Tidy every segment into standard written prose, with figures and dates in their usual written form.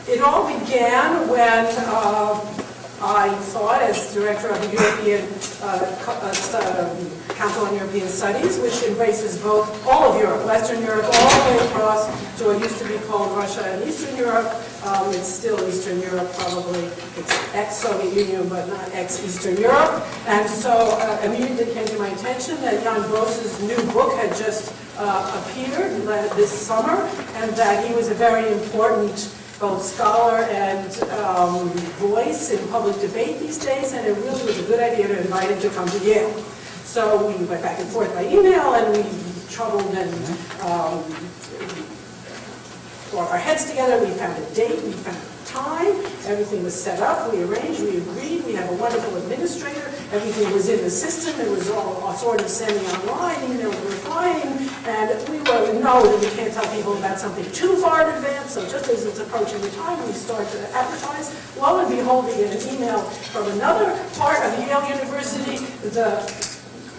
it all began when I thought, as director of the European Council on European Studies, which embraces all of Europe, Western Europe, all the way across to what used to be called Russia and Eastern Europe. It's still Eastern Europe, probably. It's ex-Soviet Union, but not ex-Eastern Europe. And so immediately came to my attention that Jan Gross's new book had just appeared this summer, and that he was a very important both scholar and voice in public debate these days, and it really was a good idea to invite him to come to Yale. So we went back and forth by email, and we troubled and brought our heads together. We found a date, we found a time, everything was set up, we arranged, we agreed, we have a wonderful administrator, everything was in the system, it was all sort of semi-online, emails were flying, and we know that we can't tell people about something too far in advance, so just as it's approaching the time, we start to advertise. Lo and behold, we get an email from another part of Yale University, the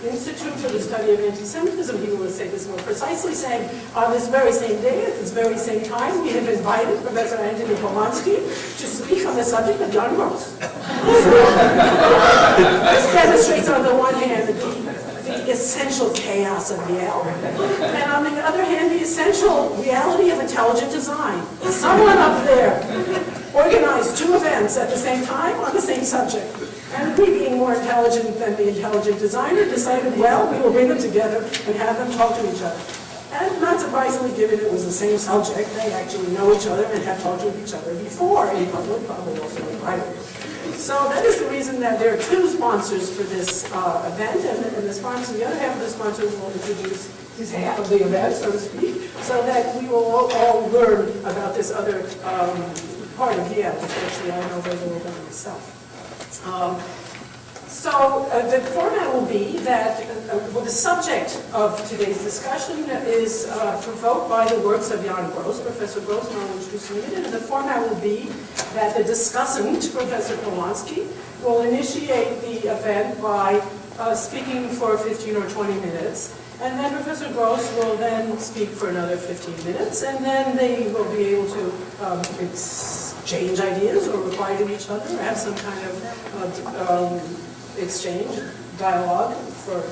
Institute for the Study of Anti-Semitism, he will say this more precisely, saying, on this very same day, at this very same time, we have invited Professor Antony Polonsky to speak on the subject of Jan Gross. This demonstrates, on the one hand, the essential chaos of Yale, and on the other hand, the essential reality of intelligent design. Someone up there organized two events at the same time on the same subject. And we, being more intelligent than the intelligent designer, decided, well, we will bring them together and have them talk to each other. And not surprisingly, given it was the same subject, they actually know each other and have talked with each other before in public, probably also in private. So that is the reason that there are two sponsors for this event, and the sponsor, the other half of the sponsors will introduce his half of the event, so to speak, so that we will all learn about this other part of Yale, which actually I know very little about myself. The format will be that the subject of today's discussion is provoked by the works of Jan Gross, Professor Gross, and I'll introduce him in it. And the format will be that the discussant, Professor Polonsky, will initiate the event by speaking for 15 or 20 minutes. And then Professor Gross will then speak for another 15 minutes, and then they will be able to exchange ideas or reply to each other, or have some kind of exchange, dialogue, for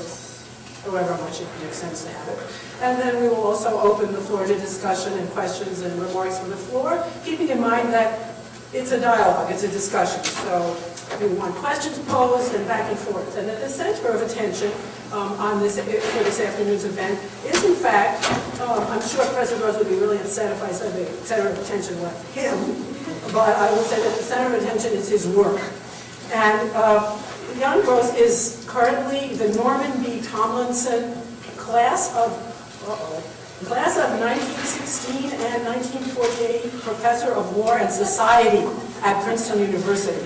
however much it makes sense to have it. And then we will also open the floor to discussion and questions and remarks from the floor, keeping in mind that it's a dialogue, it's a discussion. So we want questions posed and back and forth. And at the center of attention for this afternoon's event is, in fact, I'm sure Professor Gross would be really upset if I said the center of attention left him, but I will say that the center of attention is his work. And Jan Gross is currently the Norman B. Tomlinson class of 1916 and 1948 Professor of War and Society at Princeton University.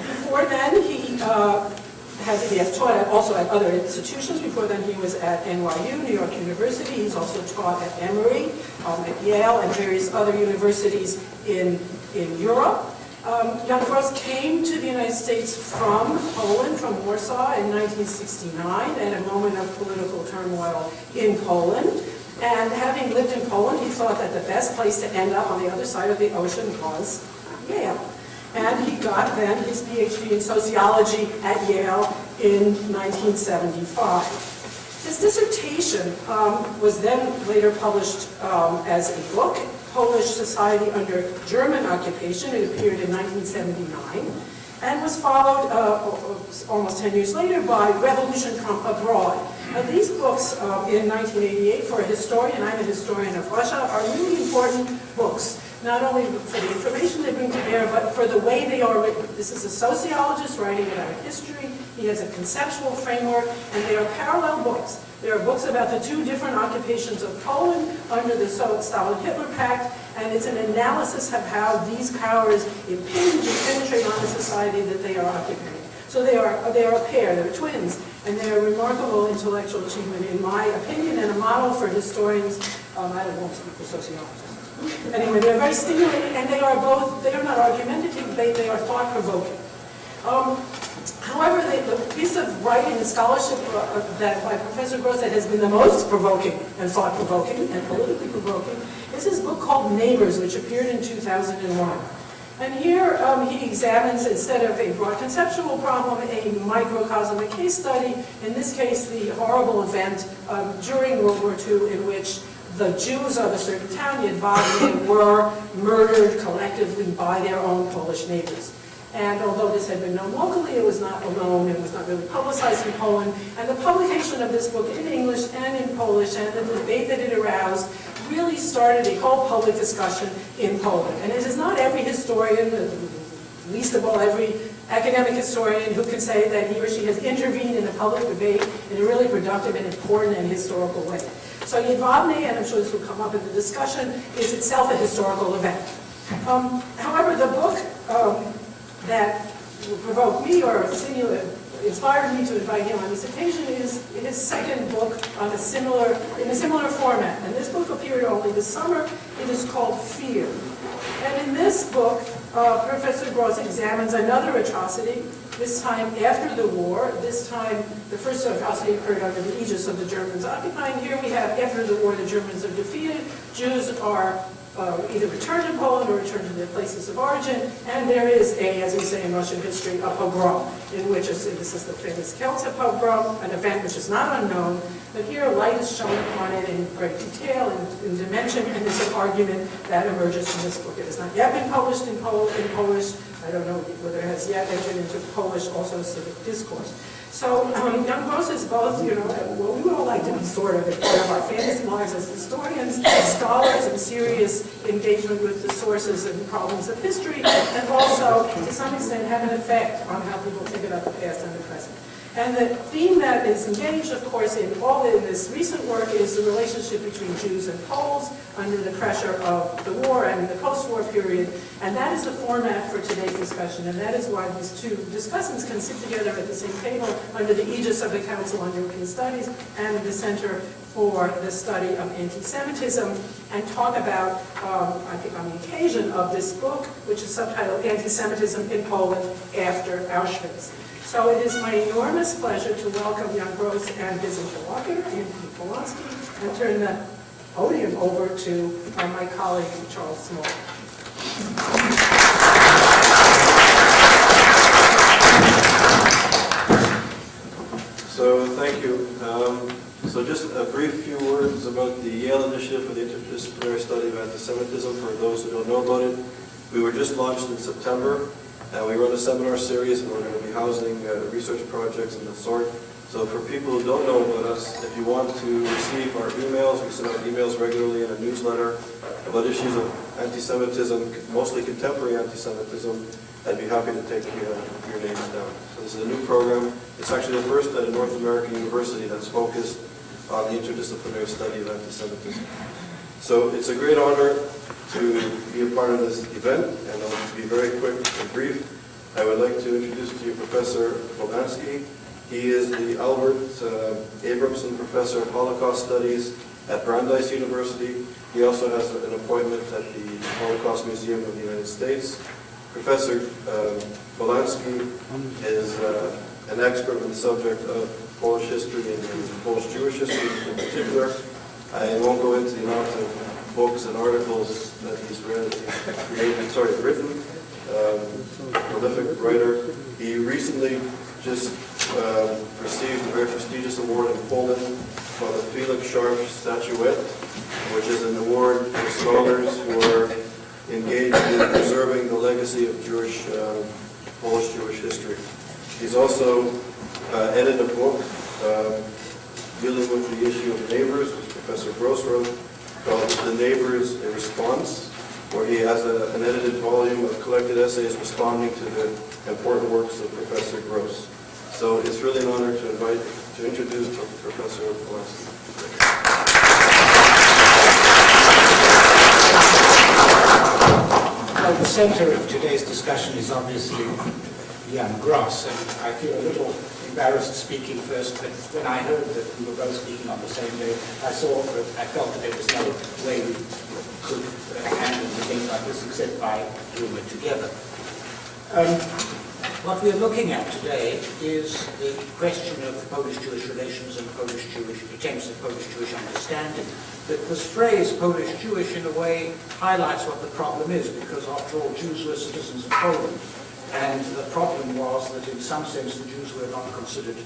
Before then, he has taught also at other institutions. Before then, he was at NYU, New York University. He's also taught at Emory, at Yale, and various other universities in Europe. Jan Gross came to the United States from Poland, from Warsaw, in 1969, at a moment of political turmoil in Poland. And having lived in Poland, he thought that the best place to end up on the other side of the ocean was Yale. And he got then his PhD in sociology at Yale in 1975. His dissertation was then later published as a book, Polish Society Under German Occupation. It appeared in 1979 and was followed almost 10 years later by Revolution from Abroad. Now, these books in 1988, for a historian, I'm a historian of Russia, are really important books. Not only for the information they bring to bear, but for the way they are written. This is a sociologist writing about history. He has a conceptual framework, and they are parallel books. There are books about the two different occupations of Poland under the Stalin-Hitler Pact, and it's an analysis of how these powers impinge and penetrate on the society that they are occupying. So they are a pair, they're twins, and they are a remarkable intellectual achievement, in my opinion, and a model for historians. I won't speak for sociologists. Anyway, they're very stimulating, and they are not argumentative, they are thought-provoking. However, the piece of writing and scholarship that by Professor Gross that has been the most provoking and thought-provoking and politically provoking is his book called Neighbors, which appeared in 2001. And here he examines, instead of a broad conceptual problem, a microcosm, a case study, in this case the horrible event during World War II in which the Jews of a certain town, Jedwabne, were murdered collectively by their own Polish neighbors. And although this had been known locally, it was not alone, it was not really publicized in Poland. And the publication of this book in English and in Polish, and the debate that it aroused, really started a whole public discussion in Poland. And it is not every historian, least of all every academic historian, who can say that he or she has intervened in a public debate in a really productive and important and historical way. So Jedwabne, and I'm sure this will come up in the discussion, is itself a historical event. However, the book that provoked me or inspired me to invite him on this occasion is his second book on in a similar format. And this book appeared only this summer. It is called Fear. And in this book, Professor Gross examines another atrocity, this time after the war. This time, the first atrocity occurred under the aegis of the Germans occupying. Here we have, after the war, the Germans are defeated. Jews are either returned to Poland or returned to their places of origin, and there is a, as we say in Russian history, a pogrom, in which, this is the famous Kielce pogrom, an event which is not unknown, but here light is shown upon it in great detail and in dimension, and there's an argument that emerges from this book. It has not yet been published in Polish. I don't know whether it has yet entered into Polish, also civic discourse. So young Gross is both, what we would all like to be sort of as part of our fantasy lives as historians, scholars, and serious engagement with the sources and problems of history, and also, to some extent, have an effect on how people think about the past and the present. And the theme that is engaged, of course, in all of this recent work is the relationship between Jews and Poles under the pressure of the war and the post-war period. And that is the format for today's discussion. And that is why these two discussants can sit together at the same table under the aegis of the Council on European Studies and the Center for the Study of Anti-Semitism, and talk about, I think on the occasion of this book, which is subtitled Anti-Semitism in Poland After Auschwitz. So it is my enormous pleasure to welcome young Gross and his interlocutor, Antony Polonsky, and turn the podium over to my colleague, Charles Small. So thank you. So just a brief few words about the Yale Initiative for the Interdisciplinary Study of Anti-Semitism for those who don't know about it. We were just launched in September. We run a seminar series, and we're going to be housing research projects of the sort. So for people who don't know about us, if you want to receive our emails, we send out emails regularly in a newsletter about issues of anti-Semitism, mostly contemporary anti-Semitism. I'd be happy to take your names down. So this is a new program. It's actually the first at a North American university that's focused on the interdisciplinary study of anti-Semitism. So it's a great honor to be a part of this event, and I'll be very quick and brief. I would like to introduce to you Professor Polonsky. He is the Albert Abramson Professor of Holocaust Studies at Brandeis University. He also has an appointment at the Holocaust Museum of the United States. Professor Polonsky is an expert on the subject of Polish history and Polish-Jewish history in particular. I won't go into the amount of books and articles that he's written, prolific writer. He recently just received a very prestigious award in Poland called the Felix Scharf Statuette, which is an award for scholars who are engaged in preserving the legacy of Polish-Jewish history. He's also edited a book dealing with the issue of neighbors, which Professor Gross wrote, called The Neighbors, a Response, where he has an edited volume of collected essays responding to the important works of Professor Gross. So it's really an honor to introduce Professor Polonsky. Well, the center of today's discussion is obviously young Gross, and I feel a little embarrassed speaking first, but when I heard that we were both speaking on the same day, I felt that there was no way we could handle the thing like this except by doing it together. What we're looking at today is the question of Polish-Jewish relations and Polish-Jewish attempts at Polish-Jewish understanding. This phrase Polish-Jewish in a way highlights what the problem is, because after all Jews were citizens of Poland. And the problem was that in some sense the Jews were not considered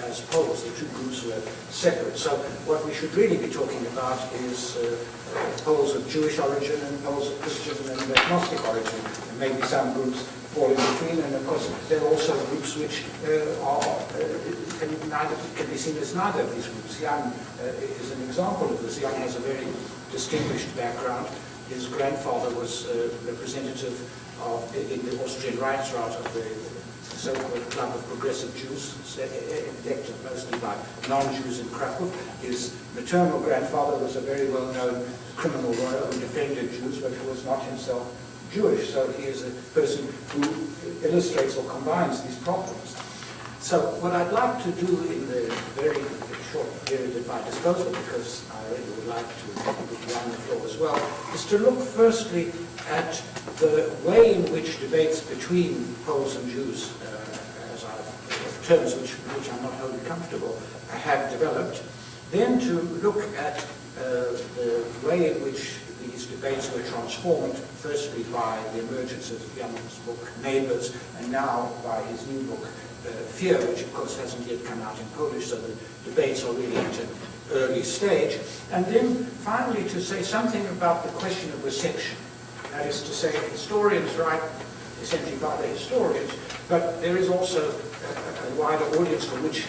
as Poles. The two groups were separate. So what we should really be talking about is Poles of Jewish origin and Poles of Christian and agnostic origin. And maybe some groups fall in between, and of course there are also groups which can be seen as neither of these groups. Jan is an example of this. Jan has a very distinguished background. His grandfather was representative in the Austrian Reichsrat of the so-called Club of Progressive Jews, elected mostly by non-Jews in Krakow. His maternal grandfather was a very well-known criminal lawyer who defended Jews, but who was not himself Jewish. So he is a person who illustrates or combines these problems. So what I'd like to do in the very short period at my disposal, because I really would like to give Jan the floor as well, is to look firstly at the way in which debates between Poles and Jews, terms which I'm not wholly comfortable, have developed. Then to look at the way in which these debates were transformed, firstly by the emergence of Jan's book Neighbours, and now by his new book Fear, which of course hasn't yet come out in Polish, so the debates are really at an early stage. And then finally to say something about the question of reception. That is to say, historians write essentially by the historians, but there is also a wider audience for which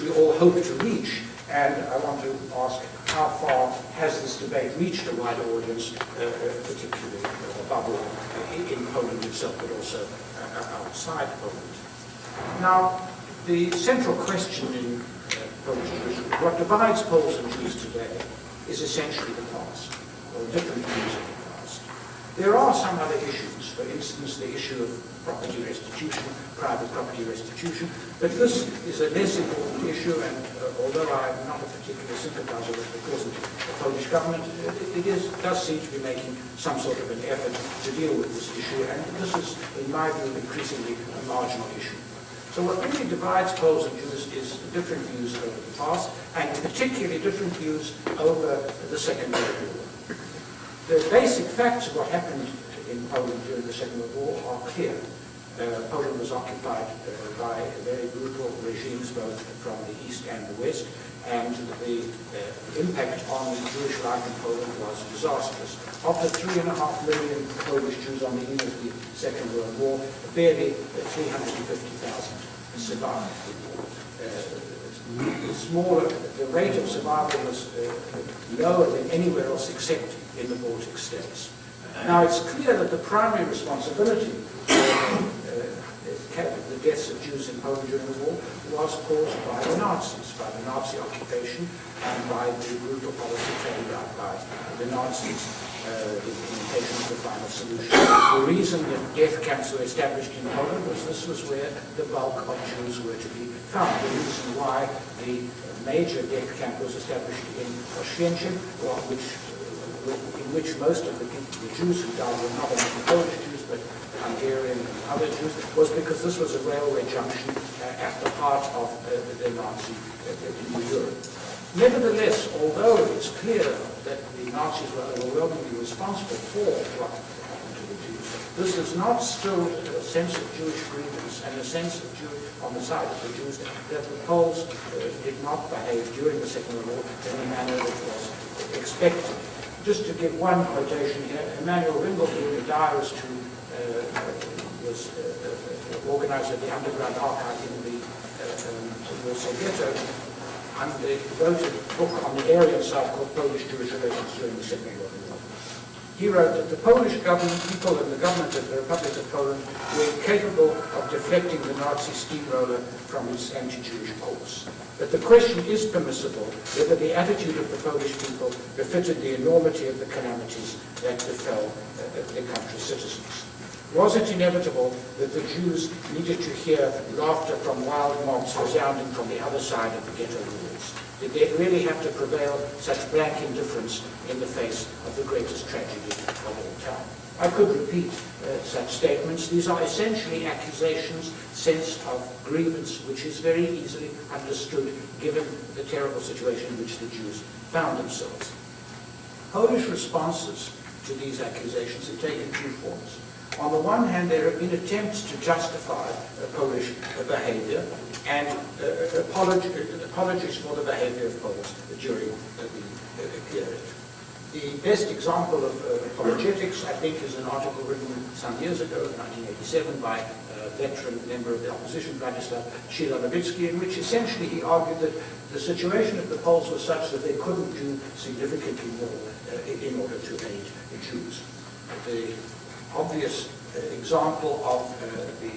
we all hope to reach. And I want to ask, how far has this debate reached a wider audience, particularly above all in Poland itself, but also outside Poland? Now, the central question in Polish Jewish, what divides Poles and Jews today is essentially the past, or different views of the past. There are some other issues, for instance, the issue of property restitution, private property restitution, but this is a less important issue, and although I'm not a particular sympathizer with the course of the Polish government, it does seem to be making some sort of an effort to deal with this issue, and this is, in my view, increasingly a marginal issue. So what really divides Poles and Jews is different views over the past, and particularly different views over the Second World War. The basic facts of what happened in Poland during the Second World War are clear. Poland was occupied by very brutal regimes, both from the East and the West, and the impact on Jewish life in Poland was disastrous. Of the 3.5 million Polish Jews on the eve of the Second World War, barely 350,000 survived the war. The rate of survival was lower than anywhere else except in the Baltic states. Now it's clear that the primary responsibility for the deaths of Jews in Poland during the war was caused by the Nazis, by the Nazi occupation, and by the brutal policy carried out by the Nazis, the implementation of the final solution. The reason that death camps were established in Poland was this was where the bulk of Jews were to be found. The reason why the major death camp was established in Auschwitz, in which most of the Jews who died were not only Polish Jews, but Hungarian and other Jews, was because this was a railway junction at the heart of the Nazi New Europe. Nevertheless, although it's clear that the Nazis were overwhelmingly responsible for what happened to the Jews, this is not still a sense of Jewish grievance and a sense of on the side of the Jews that the Poles did not behave during the Second World War in a manner that was expected. Just to give one quotation here, Emanuel Ringelblum, the diarist who was organizer of the underground archive in the Warsaw Ghetto, and wrote a book on the Aryan side called Polish-Jewish Relations during the Second World War. He wrote that the Polish government, people and the government of the Republic of Poland were incapable of deflecting the Nazi steamroller from its anti-Jewish course. But the question is permissible whether the attitude of the Polish people befitted the enormity of the calamities that befell the country's citizens. Was it inevitable that the Jews needed to hear laughter from wild mobs resounding from the other side of the ghetto walls? Did they really have to prevail such blank indifference in the face of the greatest tragedy of all time? I could repeat such statements. These are essentially accusations, sense of grievance, which is very easily understood given the terrible situation in which the Jews found themselves. Polish responses to these accusations have taken two forms. On the one hand, there have been attempts to justify Polish behavior and apologies for the behavior of Poles during the period. The best example of apologetics, I think, is an article written some years ago, 1987, by a veteran member of the opposition, Brandeis, in which essentially he argued that the situation of the Poles was such that they couldn't do significantly more in order to aid the Jews. The obvious example of the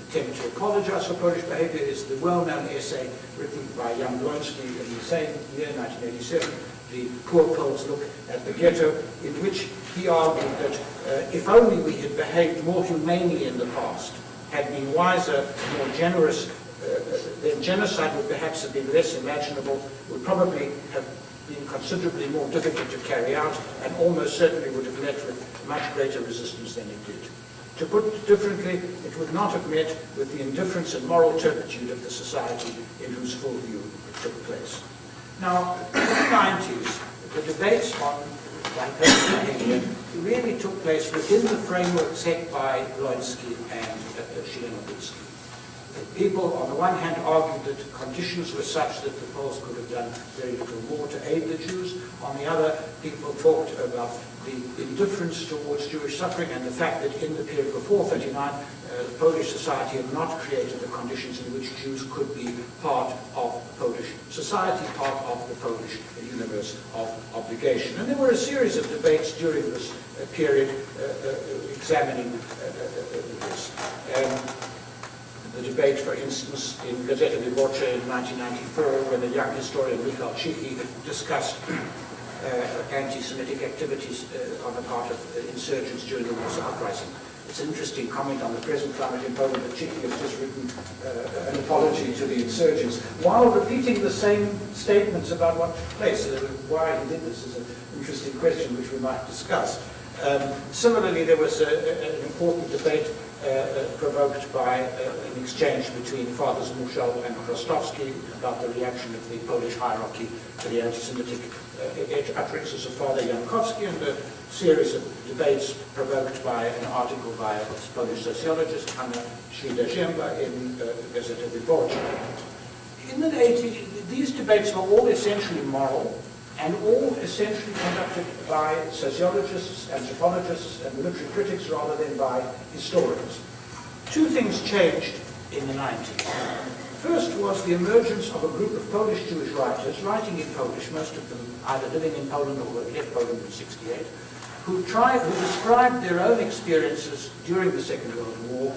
attempt to apologize for Polish behavior is the well-known essay written by Polonsky in the same year, 1987, The Poor Poles Look at the Ghetto, in which he argued that if only we had behaved more humanely in the past, had been wiser, more generous, then genocide would perhaps have been less imaginable, would probably have been considerably more difficult to carry out, and almost certainly would have met with much greater resistance than it did. To put it differently, it would not have met with the indifference and moral turpitude of the society in whose full view it took place. Now, in the 90s, the debates on Polish behavior really took place within the framework set by Polonsky and Chilenowitzki. People, on the one hand, argued that conditions were such that the Poles could have done very little more to aid the Jews. On the other, people talked about the indifference towards Jewish suffering and the fact that in the period before 1939, Polish society had not created the conditions in which Jews could be part of Polish society, part of the Polish universe of obligation. And there were a series of debates during this period examining this. The debate, for instance, in Gazeta Wyborcza in 1994, when the young historian Michał Cichy discussed anti-Semitic activities on the part of insurgents during the Warsaw Uprising. It's an interesting comment on the present climate in Poland that Cichy has just written an apology to the insurgents, while repeating the same statements about what took place. Why he did this is an interesting question which we might discuss. Similarly, there was an important debate provoked by an exchange between Fathers Muszal and Krostowski about the reaction of the Polish hierarchy to the anti-Semitic utterances of Father Jankowski, and a series of debates provoked by an article by a Polish sociologist, Anna Schwider-Ziemba, in Gazeta Wyborcza. In the 80s, these debates were all essentially moral, and all essentially conducted by sociologists, anthropologists, and military critics rather than by historians. Two things changed in the 90s. First was the emergence of a group of Polish Jewish writers, writing in Polish, most of them either living in Poland or had left Poland in '68, who described their own experiences during the Second World War,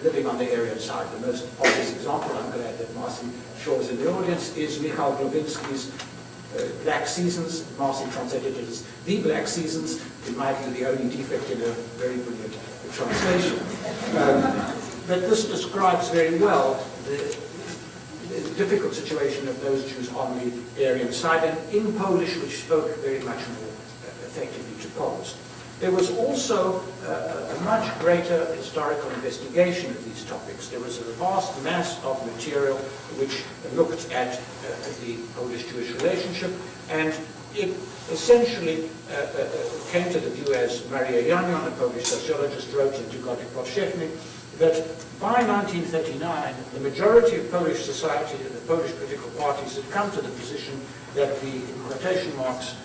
living on the Aryan side. The most obvious example, I'm glad that Marcy Shaw is in the audience, is Michał Glowinski's Black Seasons. Marcy translated it as The Black Seasons, in my view the only defect in a very brilliant translation. But this describes very well the difficult situation of those Jews on the Aryan side, and in Polish, which spoke very much more effectively to Poles. There was also a much greater historical investigation of these topics. There was a vast mass of material which looked at the Polish-Jewish relationship, and it essentially came to the view, as Maria Janion, a Polish sociologist, wrote in Tygodnik Powszechny, that by 1939, the majority of Polish society and the Polish political parties had come to the position that the, in quotation marks,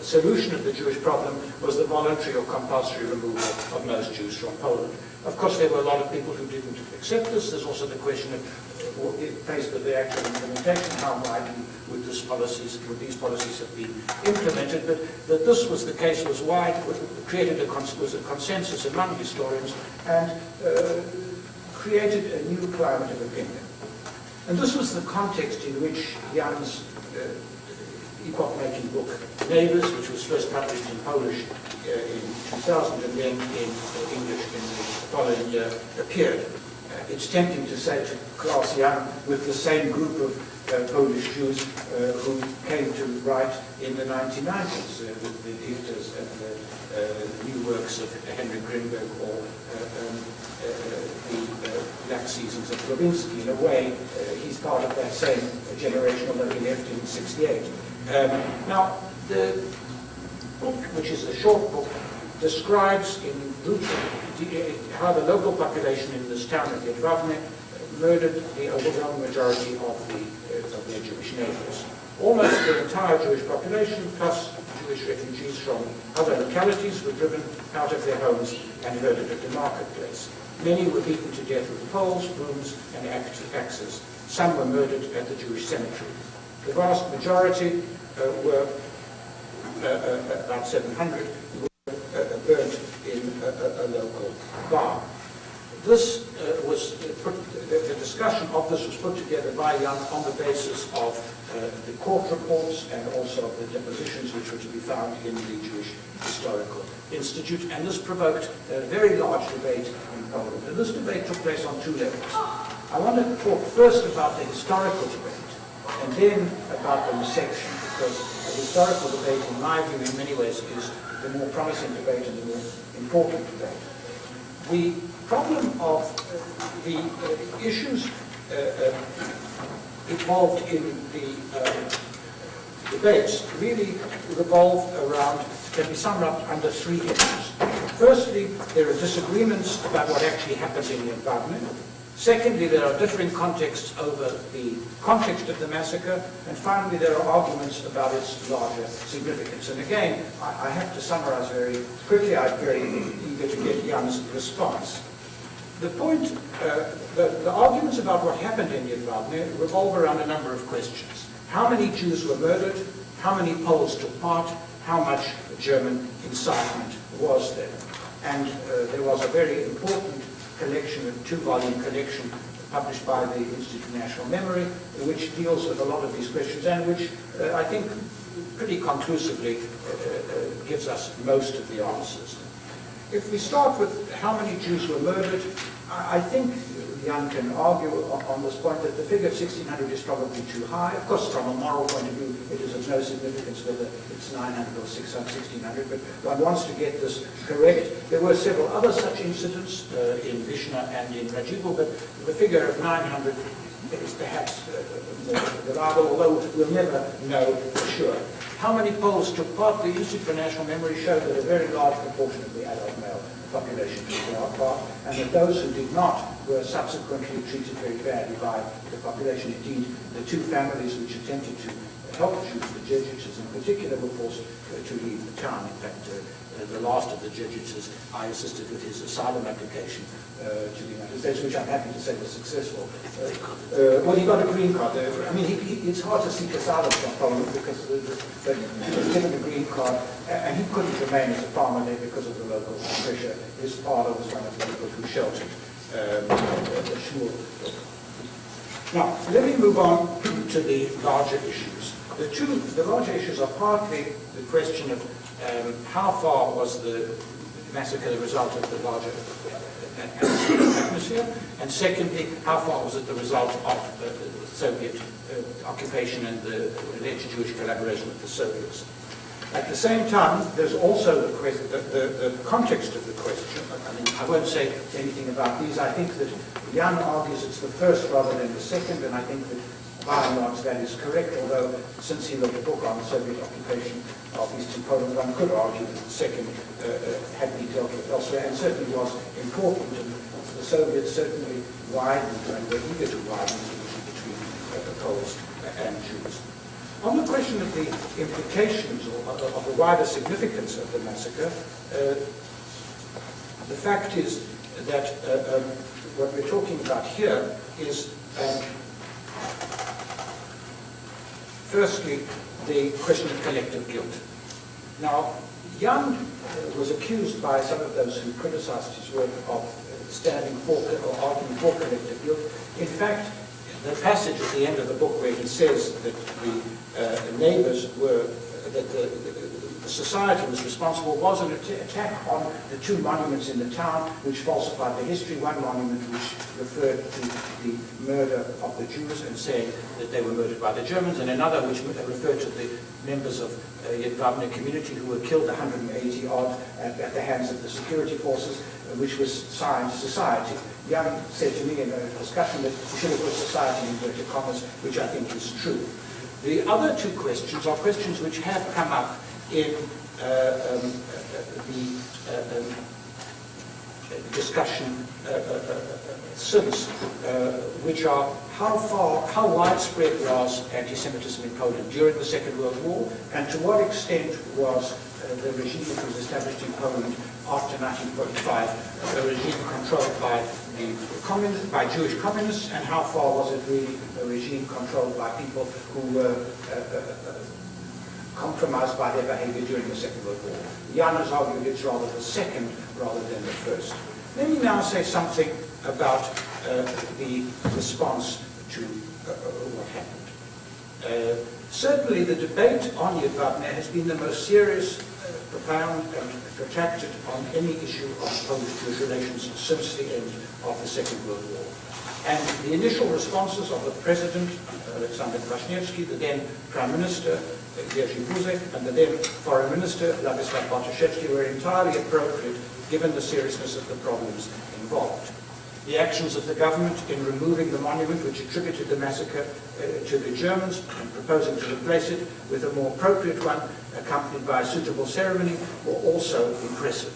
solution of the Jewish problem was the voluntary or compulsory removal of most Jews from Poland. Of course, there were a lot of people who didn't accept this. There's also the question of, faced with the actual implementation, how widely would these policies have been implemented. But that this was the case was wide, created was a consensus among historians, and created a new climate of opinion. And this was the context in which Jan's epoch-making book Neighbours, which was first published in Polish in 2000 and then in English in the following year, appeared. It's tempting to say to Klaus Jan, with the same group of Polish Jews who came to write in the 1990s, with the Dichters and the new works of Henry Grinberg or the Black Seasons of Lewinsky. In a way, he's part of that same generation, although he left in '68. Now, the book, which is a short book, describes in brutal how the local population in this town of Jedwabne murdered the overwhelming majority of their Jewish neighbors. Almost the entire Jewish population, plus Jewish refugees from other localities, were driven out of their homes and murdered at the marketplace. Many were beaten to death with poles, brooms, and axes. Some were murdered at the Jewish cemetery. The vast majority were, about 700, burnt in a local bar. This the discussion of this was put together by Young on the basis of the court reports and also of the depositions which were to be found in the Jewish Historical Institute, and this provoked a very large debate in Poland. And this debate took place on two levels. I want to talk first about the historical debate and then about the reception, because the historical debate, in my view, in many ways, is the more promising debate and the more important debate. The problem of the issues involved in the debates really revolve around, can be summed up under three issues. Firstly, there are disagreements about what actually happened in the environment. Secondly, there are differing contexts over the context of the massacre. And finally, there are arguments about its larger significance. And again, I have to summarize very quickly. I'm very eager to get Jan's response. The point, the arguments about what happened in Jedwabne revolve around a number of questions. How many Jews were murdered? How many Poles took part? How much German incitement was there? And there was a very important collection, a two-volume collection published by the Institute for National Memory, which deals with a lot of these questions and which I think pretty conclusively gives us most of the answers. If we start with how many Jews were murdered, I think Jan can argue on this point that the figure of 1,600 is probably too high. Of course, from a moral point of view, it is of no significance whether it's 900 or 600, 1,600, but one wants to get this correct. There were several other such incidents in Vishna and in Rajivo, but the figure of 900 is perhaps more reliable, although we'll never know for sure. How many Poles took part? The Institute for National Memory showed that a very large proportion of the adult male population took part, and that those who did not were subsequently treated very badly by the population. Indeed, the two families which attempted to help Jews, the Jesuits in particular, were forced to leave the town. In fact, the last of the Jesuits, I assisted with his asylum application to the United States, which I'm happy to say was successful. Well, he got a green card. I mean, it's hard to seek asylum from Poland because he was given a green card, and he couldn't remain as a farmer there because of the local pressure. His father was one of the people who sheltered the shul. Now, let me move on to the larger issues. The larger issues are partly the question of how far was the massacre the result of the larger atmosphere, and secondly, how far was it the result of the Soviet occupation and the alleged Jewish collaboration with the Soviets. At the same time, there's also the context of the question. I mean, I won't say anything about these. I think that Jan argues it's the first rather than the second, and I think that by and large that is correct, although since he wrote a book on the Soviet occupation of Eastern Poland, one could argue that the second had been dealt with elsewhere, and certainly was important, and the Soviets certainly widened and were eager to widen the division between the Poles and Jews. On the question of the implications or of the wider significance of the massacre, the fact is that what we're talking about here is firstly, the question of collective guilt. Now, Jan was accused by some of those who criticized his work of standing for or arguing for collective guilt. In fact, the passage at the end of the book where he says that the neighbors were, that the society was responsible was an attack on the two monuments in the town which falsified the history. One monument which referred to the murder of the Jews and saying that they were murdered by the Germans, and another which referred to the members of Yidvabne community who were killed, 180 odd, at the hands of the security forces, which was signed Society. Jan said to me in a discussion that we should have put society in inverted commas, which I think is true. The other two questions are questions which have come up in the discussion since, which are how widespread was anti-Semitism in Poland during the Second World War, and to what extent was the regime that was established in Poland after 1945 a regime controlled by by Jewish communists, and how far was it really a regime controlled by people who were compromised by their behavior during the Second World War. Jan has argued it's rather the second rather than the first. Let me now say something about the response to what happened. Certainly the debate on Yidvabne has been the most serious, profound and protracted on any issue of Polish-Jewish relations since the end of the Second World War. And the initial responses of the President, Alexander Kwaśniewski, the then Prime Minister, Jerzy Buzek, and the then Foreign Minister, Władysław Bartoszewski, were entirely appropriate given the seriousness of the problems involved. The actions of the government in removing the monument which attributed the massacre to the Germans and proposing to replace it with a more appropriate one accompanied by a suitable ceremony were also impressive.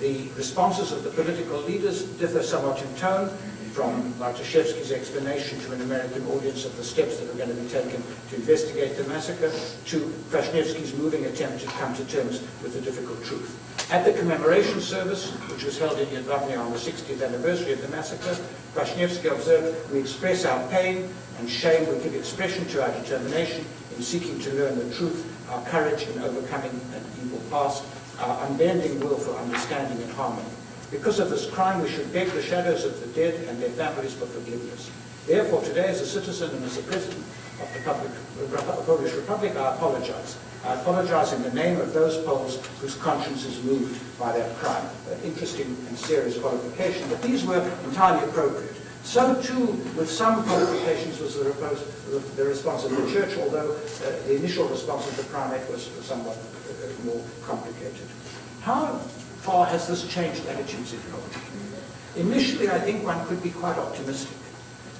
The responses of the political leaders differ somewhat in tone, from Bartoszewski's explanation to an American audience of the steps that were going to be taken to investigate the massacre, to Kwaśniewski's moving attempt to come to terms with the difficult truth. At the commemoration service, which was held in Yidvabne on the 60th anniversary of the massacre, Kwaśniewski observed, "We express our pain and shame, we give expression to our determination in seeking to learn the truth, our courage in overcoming an evil past, our unbending will for understanding and harmony. Because of this crime, we should beg the shadows of the dead and their families for forgiveness. Therefore, today, as a citizen and as a president of the Polish Republic, I apologize. I apologize in the name of those Poles whose conscience is moved by that crime." Interesting and serious qualification, but these were entirely appropriate. So too, with some qualifications, was the response of the Church, although the initial response of the primate was somewhat more complicated. How far has this changed attitudes in Poland? Initially, I think one could be quite optimistic.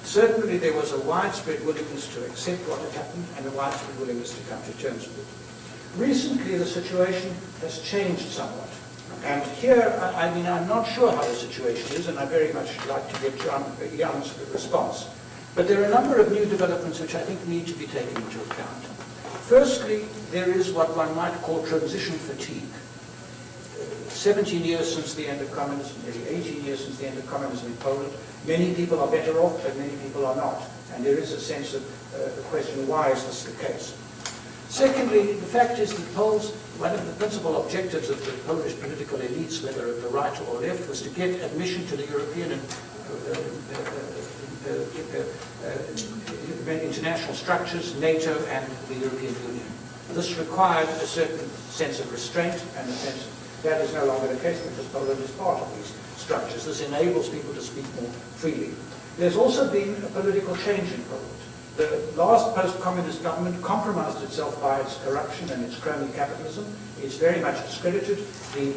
Certainly, there was a widespread willingness to accept what had happened and a widespread willingness to come to terms with it. Recently, the situation has changed somewhat. And here, I mean, I'm not sure how the situation is, and I very much like to get Jan's response. But there are a number of new developments which I think need to be taken into account. Firstly, there is what one might call transition fatigue. 17 years since the end of communism, nearly 18 years since the end of communism in Poland. Many people are better off, but many people are not. And there is a sense of the question, why is this the case? Secondly, the fact is that Poles, one of the principal objectives of the Polish political elites, whether of the right or left, was to get admission to the European and international structures, NATO and the European Union. This required a certain sense of restraint, and a sense that is no longer the case because Poland is part of these structures. This enables people to speak more freely. There's also been a political change in Poland. The last post-communist government compromised itself by its corruption and its crony capitalism. It's very much discredited. The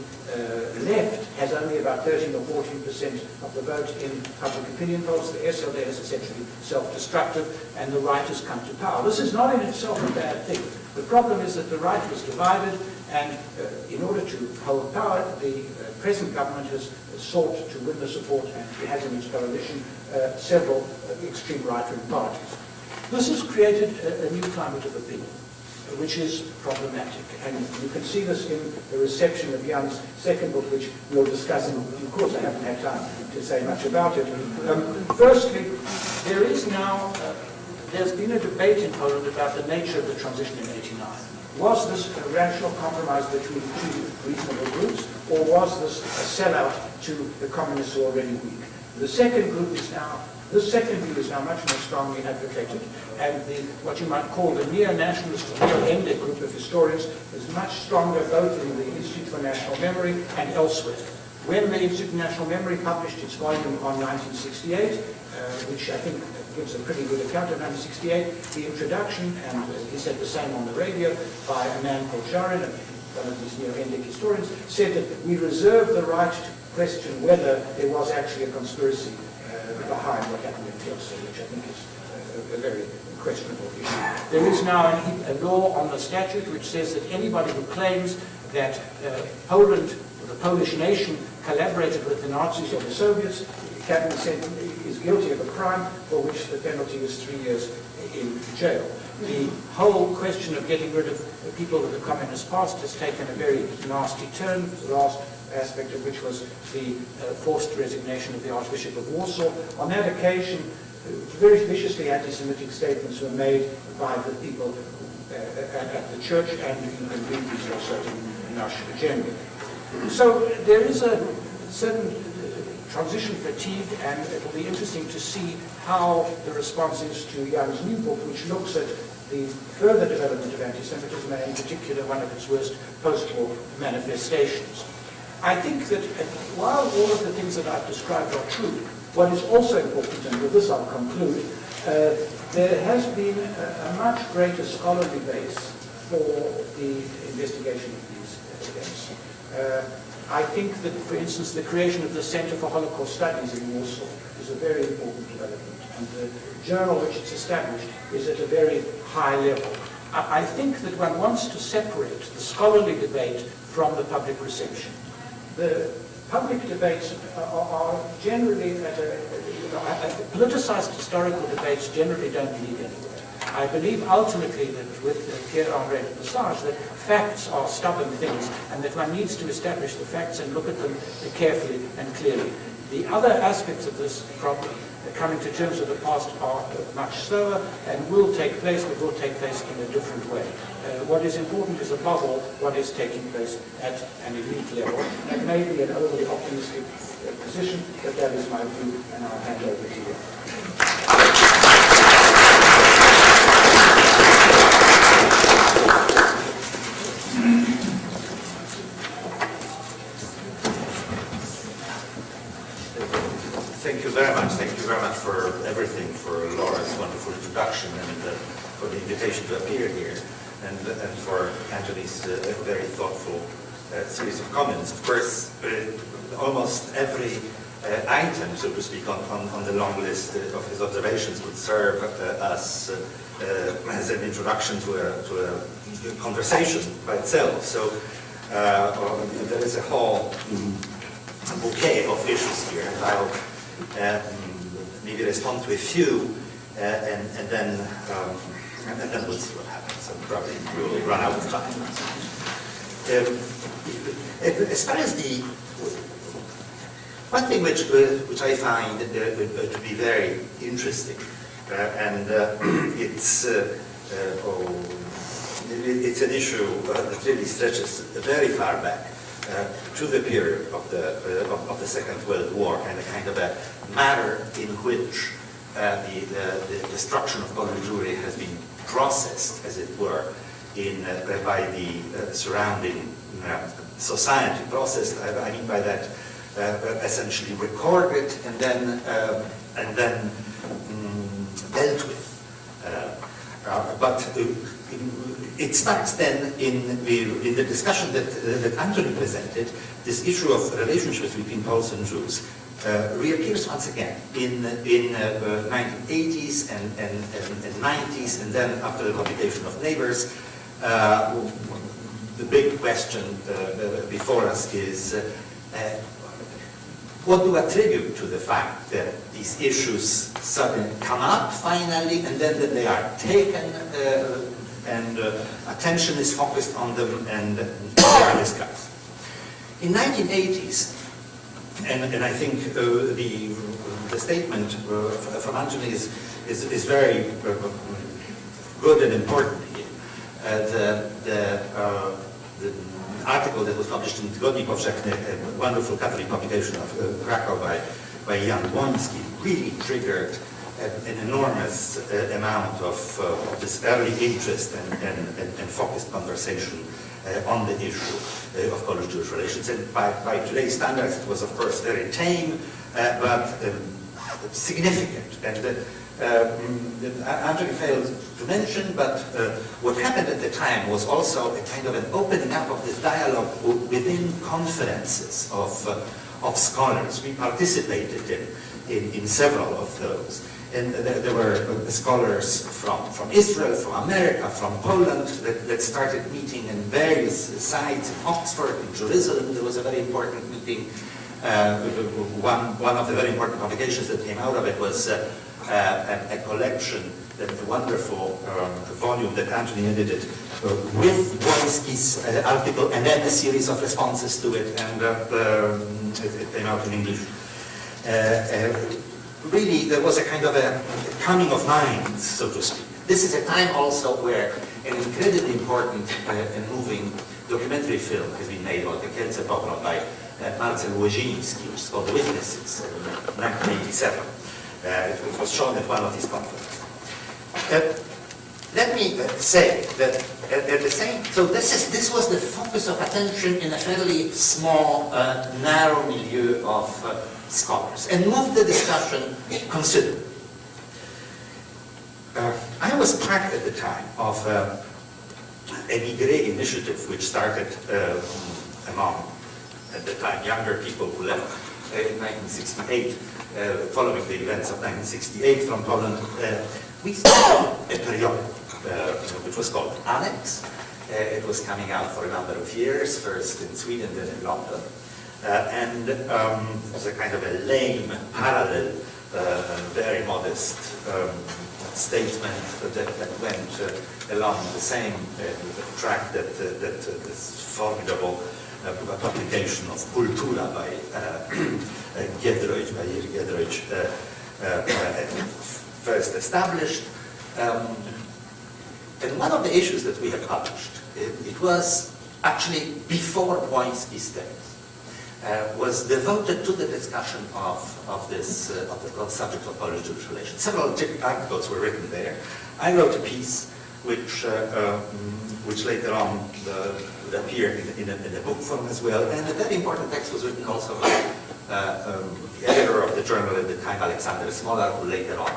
left has only about 13 or 14% of the vote in public opinion polls. The SLD is essentially self-destructive, and the right has come to power. This is not in itself a bad thing. The problem is that the right was divided, and in order to hold power, the present government has sought to win the support, and it has in its coalition several extreme right-wing parties. This has created a new climate of opinion, which is problematic. And you can see this in the reception of Jan's second book, which we'll discuss in due course. I haven't had time to say much about it. Firstly, there is now, there's been a debate in Poland about the nature of the transition in '89. Was this a rational compromise between two reasonable groups, or was this a sellout to the communists who are already weak? The second group is now This second view is now much more strongly advocated, and what you might call the neo-nationalist or neo-Ende group of historians is much stronger both in the Institute for National Memory and elsewhere. When the Institute for National Memory published its volume on 1968, which I think gives a pretty good account of 1968, the introduction, and he said the same on the radio, by a man called Jarin, one of these neo-Endic historians, said that we reserve the right to question whether there was actually a conspiracy behind what happened in Tilsit, which I think is a very questionable issue. There is now a law on the statute which says that anybody who claims that Poland, or the Polish nation, collaborated with the Nazis or the Soviets, can be said is guilty of a crime for which the penalty is 3 years in jail. The whole question of getting rid of people with a communist past has taken a very nasty turn, the last aspect of which was the forced resignation of the Archbishop of Warsaw. On that occasion, very viciously anti-Semitic statements were made by the people at the church, and you can read these also in our agenda. So there is a certain transition fatigue, and it will be interesting to see how the response is to Jan's new book, which looks at the further development of anti-Semitism, and in particular one of its worst post-war manifestations. I think that while all of the things that I've described are true, what is also important, and with this I'll conclude, there has been a much greater scholarly base for the investigation of these events. I think that, for instance, the creation of the Center for Holocaust Studies in Warsaw is a very important development, and the journal which it's established is at a very high level. I think that one wants to separate the scholarly debate from the public reception. The public debates are generally politicized historical debates generally don't lead anywhere. I believe ultimately that with Pierre-Henri de Lesage that facts are stubborn things, and that one needs to establish the facts and look at them carefully and clearly. The other aspects of this problem, coming to terms with the past, are much slower and will take place, but will take place in a different way. What is important is above all what is taking place at an elite level. That may be an overly optimistic position, but that is my view, and I'll hand over to you. Thank you very much. Thank you very much for everything, for Laura's wonderful introduction and for the invitation to appear here, and for Antony's very thoughtful series of comments. Of course, almost every item, so to speak, on the long list of his observations would serve us as an introduction to a conversation by itself. So there is a whole bouquet of issues here, and I'll maybe respond to a few, and then we'll see what happens. And probably we will run out of time. As far as the one thing which I find to be very interesting, and it's an issue that really stretches very far back. To the period of the Second World War, and a kind of a manner in which the destruction of Polish Jewry has been processed, as it were, by the surrounding society. Processed, I mean by that, essentially recorded and then dealt with. But it starts then in the discussion that Antony presented. This issue of relationships between Poles and Jews reappears once again in 1980s and 90s, and then after the publication of Neighbors, the big question before us is what do we attribute to the fact that these issues suddenly come up finally, and then that they are taken and attention is focused on them and they are discussed. In 1980s, and I think the statement from Antony is very good and important here. The article that was published in Tygodnik Powszechny, a wonderful Catholic publication of Krakow by by Jan Błoński really triggered an enormous amount of this early interest and focused conversation on the issue of Polish-Jewish relations. And by today's standards, it was of course very tame, but significant. And Antony failed to mention, but what happened at the time was also a kind of an opening up of this dialogue within conferences of scholars. We participated in several of those. And there were scholars from Israel, from America, from Poland that started meeting in various sites in Oxford, in Jerusalem. There was a very important meeting. One of the very important publications that came out of it was a collection, a wonderful volume that Antony edited with Błoński's article and then a series of responses to it, and it came out in English. Really, there was a kind of a coming of minds, so to speak. This is a time also where an incredibly important and moving documentary film has been made about the Kielce pogrom by Marcel Łoziński, which is called The Witnesses, in 1987. It was shown at one of these conferences. Let me say that at the same, so this was the focus of attention in a fairly small, narrow milieu of scholars, and moved the discussion considerably. I was part at the time of an Émigré initiative which started among, at the time, younger people who left in 1968, following the events of 1968 from Poland. We started a periodical, which was called Annex. It was coming out for a number of years, first in Sweden, then in London. And it was a kind of a lame, parallel, very modest statement that went along the same track that this formidable publication of Kultura by Giedroyć first established. And one of the issues that we have published, it was actually before Błoński's days, was devoted to the discussion of the subject of Polish-Jewish relations. Several articles were written there. I wrote a piece which later on would appear in a book form as well. And a very important text was written also by the editor of the journal at the time, Alexander Smolar, who later on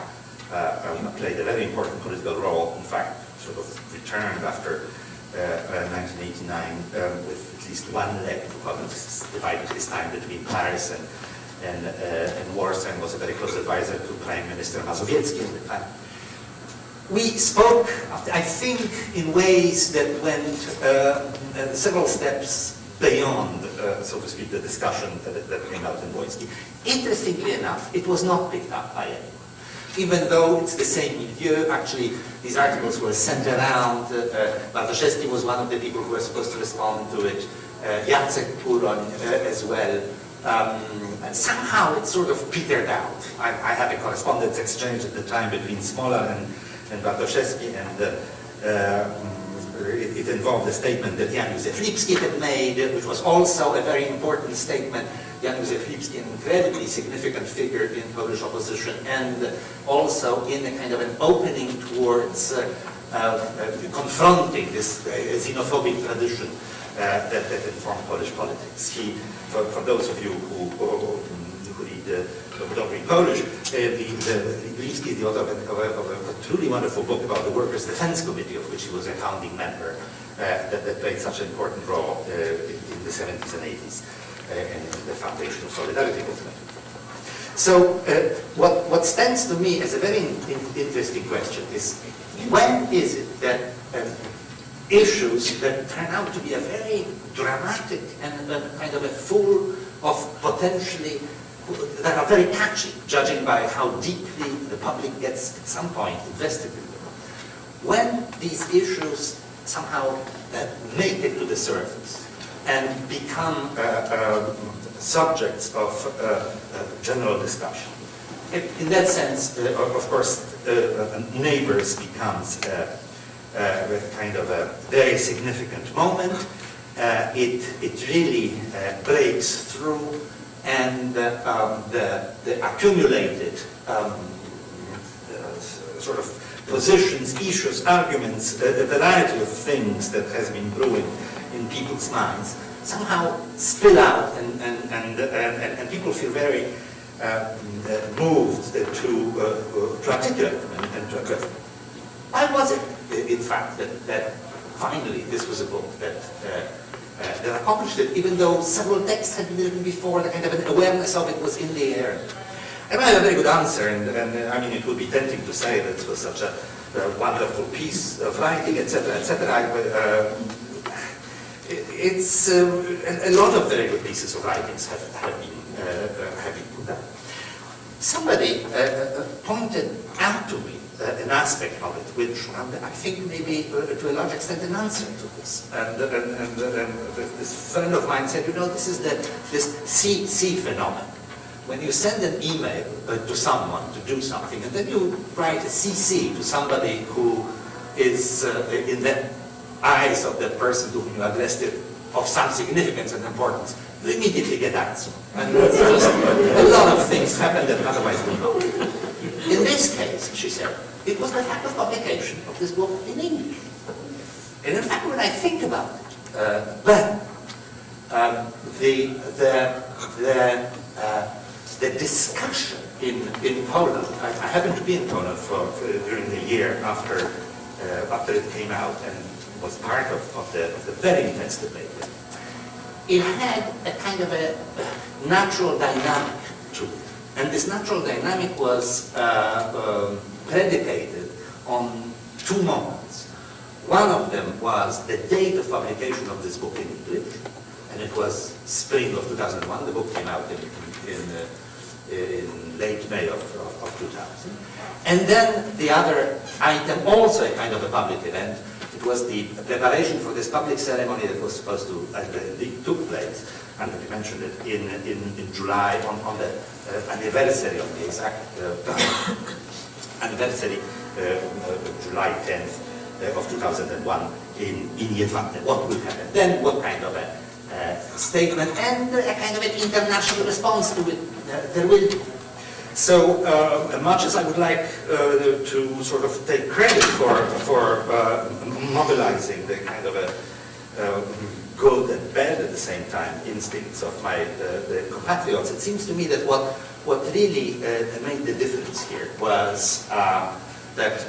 played a very important political role. In fact, sort of returned after 1989 with at least one leg to Poland, divided his time between Paris and Warsaw, and was a very close advisor to Prime Minister Mazowiecki at the time. We spoke, I think, in ways that went several steps beyond, so to speak, the discussion that came out in Błoński. Interestingly enough, it was not picked up by anyone. Even though it's the same milieu, actually, these articles were sent around. Bartoszewski was one of the people who were supposed to respond to it. Jacek Puroń as well. And somehow it sort of petered out. I had a correspondence exchange at the time between Smolar and Bartoszewski, and it involved a statement that Jan Józef Lipski had made, which was also a very important statement. Jan Józef Lipski, an incredibly significant figure in Polish opposition, and also in a kind of an opening towards confronting this xenophobic tradition that informed Polish politics. For those of you who don't read Polish, Lipski is the author of a truly wonderful book about the Workers' Defense Committee, of which he was a founding member, that played such an important role in the 70s and 80s. And the foundation of Solidarity movement. So what stands to me as a very interesting question is, when is it that issues that turn out to be a very dramatic and kind of a full of potentially, that are very catchy, judging by how deeply the public gets at some point invested in them, when these issues somehow make it to the surface and become subjects of general discussion. In that sense, of course, neighbors becomes a kind of a very significant moment. It really breaks through and the accumulated sort of positions, issues, arguments, a variety of things that has been brewing in people's minds somehow spill out, and people feel very moved to articulate them and to address them. Why was it, in fact, that finally this was a book that accomplished it, even though several texts had been written before, the kind of an awareness of it was in the air? And I have a very good answer, and I mean, it would be tempting to say that it was such a wonderful piece of writing, etc., etc. It's a lot of very good pieces of writings have been put out. Somebody pointed out to me an aspect of it, which I think maybe to a large extent an answer to this. And this friend of mine said, you know, this is this CC phenomenon. When you send an email to someone to do something, and then you write a CC to somebody who is in the eyes of that person to whom you addressed it of some significance and importance, you immediately get answer. And just a lot of things happen that otherwise would not. In this case, she said, it was the fact of publication of this book in English. And in fact, when I think about it, the discussion in Poland, I happened to be in Poland during the year after it came out and was part of the very intense debate. It had a kind of a natural dynamic to it. And this natural dynamic was predicated on two moments. One of them was the date of publication of this book in English, and it was spring of 2001. The book came out in late May of 2000. And then the other item, also a kind of a public event, it was the preparation for this public ceremony that was supposed to, took place, and you mentioned it, in July, on the anniversary of the exact anniversary, July 10th of 2001 in YIISGAP. What will happen then? What kind of a statement and a kind of an international response to it there will be. So much as I would like to sort of take credit for mobilizing the kind of a good and bad at the same time instincts of my the compatriots, it seems to me that what really made the difference here was that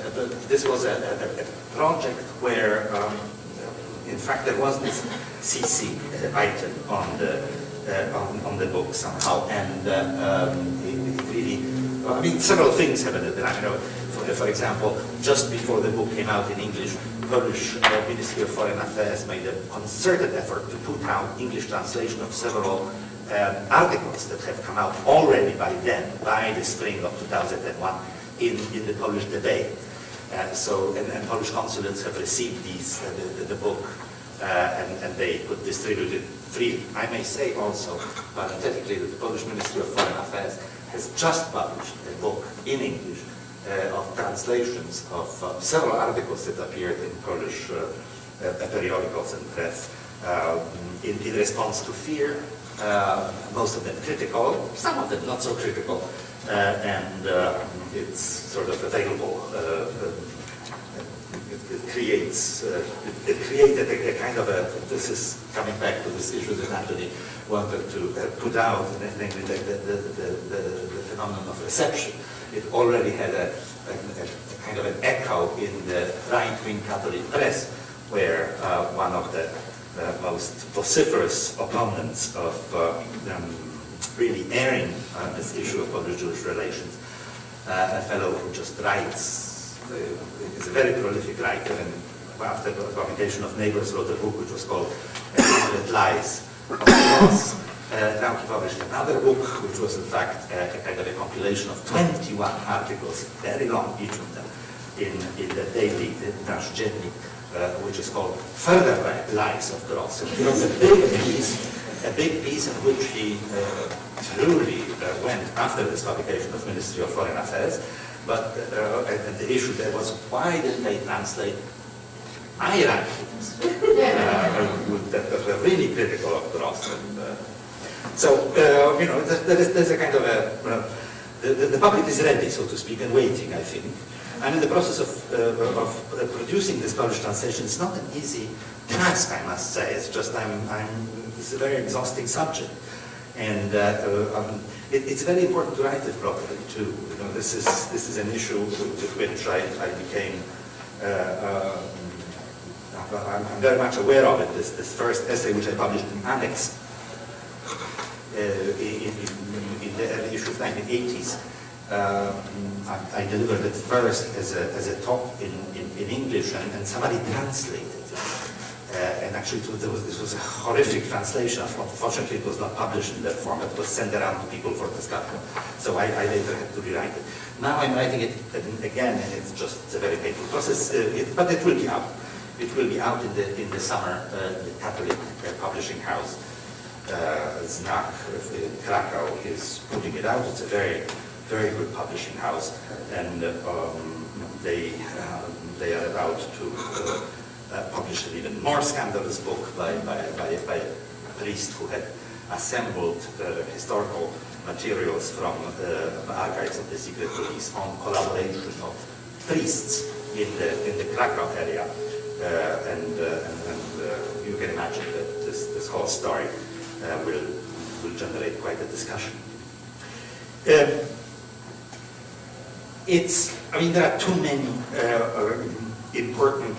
this was a project where in fact there was this CC item on the book somehow, and it really, I mean, several things happened at the time. You know, for example, just before the book came out in English, Polish Ministry of Foreign Affairs made a concerted effort to put out English translation of several articles that have come out already by then, by the spring of 2001, in the Polish debate. And Polish consulates have received these, the book, and they could distribute it freely. I may say also, parenthetically, that the Polish Ministry of Foreign Affairs has just published a book in English of translations of several articles that appeared in Polish periodicals and press in response to fear, most of them critical, some of them not so critical, and it's sort of available. It created a kind of a, this is coming back to this issue that Antony wanted to put out, namely the phenomenon of reception. It already had a kind of an echo in the right-wing Catholic press, where one of the most vociferous opponents of really airing this issue of Polish-Jewish relations, a fellow who just writes, is a very prolific writer, and after the publication of Neighbors wrote a book which was called 100 Lies of the Cross. Now he published another book which was in fact a kind of a compilation of 21 articles, very long each of them, in the daily, the Nasz Dziennik, which is called Further Lies of the Cross. And it was a big piece in which he truly went after this publication of Ministry of Foreign Affairs. But and the issue there was, why didn't they translate my writings that were really critical of Gross? So, there's a kind of a, the public is ready, so to speak, and waiting, I think. I'm in the process of producing this Polish translation. It's not an easy task, I must say. It's just, it's a very exhausting subject. And it's very important to write it properly, too. This is an issue with which I became, I'm very much aware of it. This first essay, which I published in Annex in the early issue of 1980s, I delivered it first as a talk in English, and somebody translated it. And actually, this was a horrific translation. Unfortunately, it was not published in that form. It was sent around to people for discussion. So I later had to rewrite it. Now I'm writing it again, and it's a very painful process. But it will be out. It will be out in the summer. The Catholic publishing house, Znak in Krakow, is putting it out. It's a very, very good publishing house, and they are about to published an even more scandalous book by a priest who had assembled historical materials from the archives of the secret police on collaboration of priests in the Krakow area, and you can imagine that this whole story will generate quite a discussion. There are too many important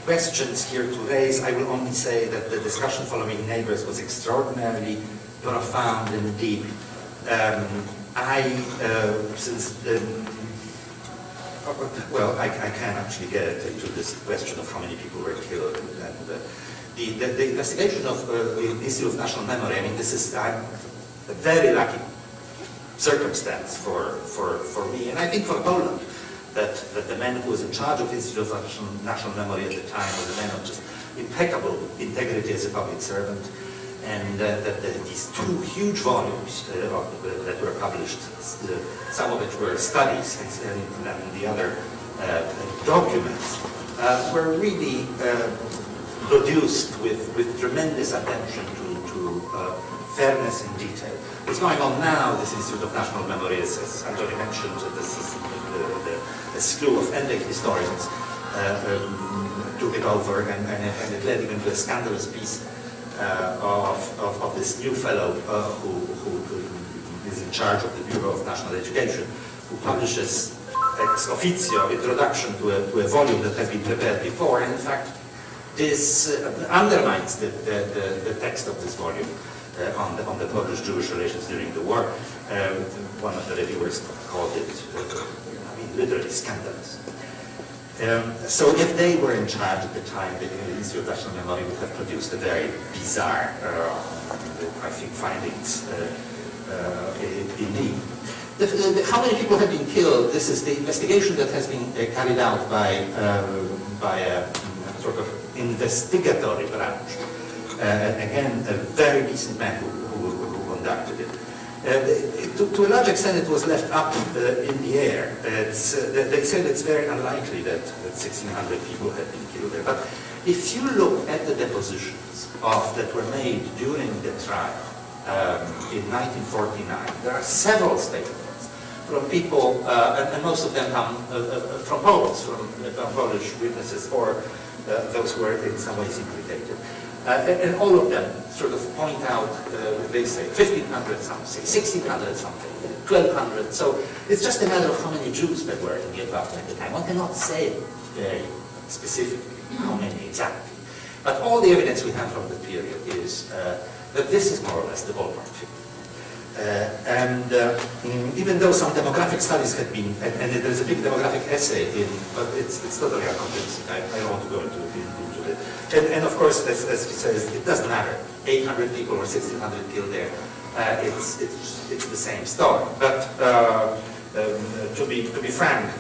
questions here to raise. I will only say that the discussion following Neighbors was extraordinarily profound and deep. I can actually get into this question of how many people were killed, and the investigation of the issue of national memory. This is a very lucky circumstance for me, and I think for Poland, that the man who was in charge of the Institute of National Memory at the time was a man of just impeccable integrity as a public servant, and that these two huge volumes that were published, some of it were studies, and the other documents, were really produced with tremendous attention to fairness and detail. What's going on now, this Institute of National Memory, as Antony mentioned, this is a slew of NDEC historians took it over, and it led even to a scandalous piece of this new fellow who is in charge of the Bureau of National Education, who publishes ex officio introduction to a volume that has been prepared before, and in fact this undermines the text of this volume on the Polish-Jewish relations during the war. One of the reviewers called it literally scandalous. So if they were in charge at the time, the Institute of National Memory would have produced a very bizarre, I think, findings indeed. How many people have been killed? This is the investigation that has been carried out by a sort of investigatory branch. Again, a very decent man who conducted it. To a large extent, it was left up in the air. They said it's very unlikely that 1,600 people had been killed there. But if you look at the depositions that were made during the trial in 1949, there are several statements from people, and most of them come from Poles, from Polish witnesses or those who are in some ways implicated. And all of them sort of point out, they say 1,500 something, 1,600 something, 1,200. So it's just a matter of how many Jews there were in the environment at the time. One cannot say very specifically how many exactly. But all the evidence we have from the period is that this is more or less the ballpark figure. Even though some demographic studies had been, and there's a big demographic essay but it's totally unconvincing. I don't want to go into it. And of course, as he says, it doesn't matter. 800 people or 1,600 killed there. It's the same story. But to be frank,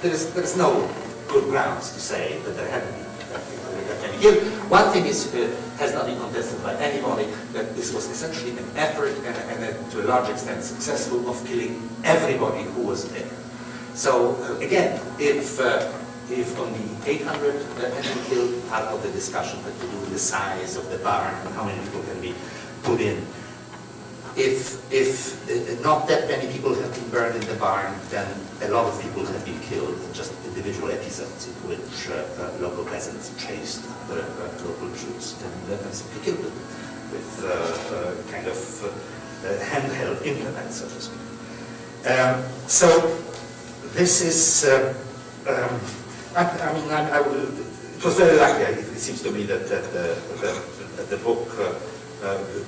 there's no good grounds to say that there hadn't been any killed. One thing has not been contested by anybody, that this was essentially an effort and to a large extent successful of killing everybody who was there. So again, if only 800 had been killed, part of the discussion had to do with the size of the barn and how many people can be put in. if not that many people have been burned in the barn, then a lot of people have been killed in just individual episodes in which local peasants chased the local Jews and simply killed them with kind of handheld implements, so to speak. So this is, it was very lucky. It seems to me that the book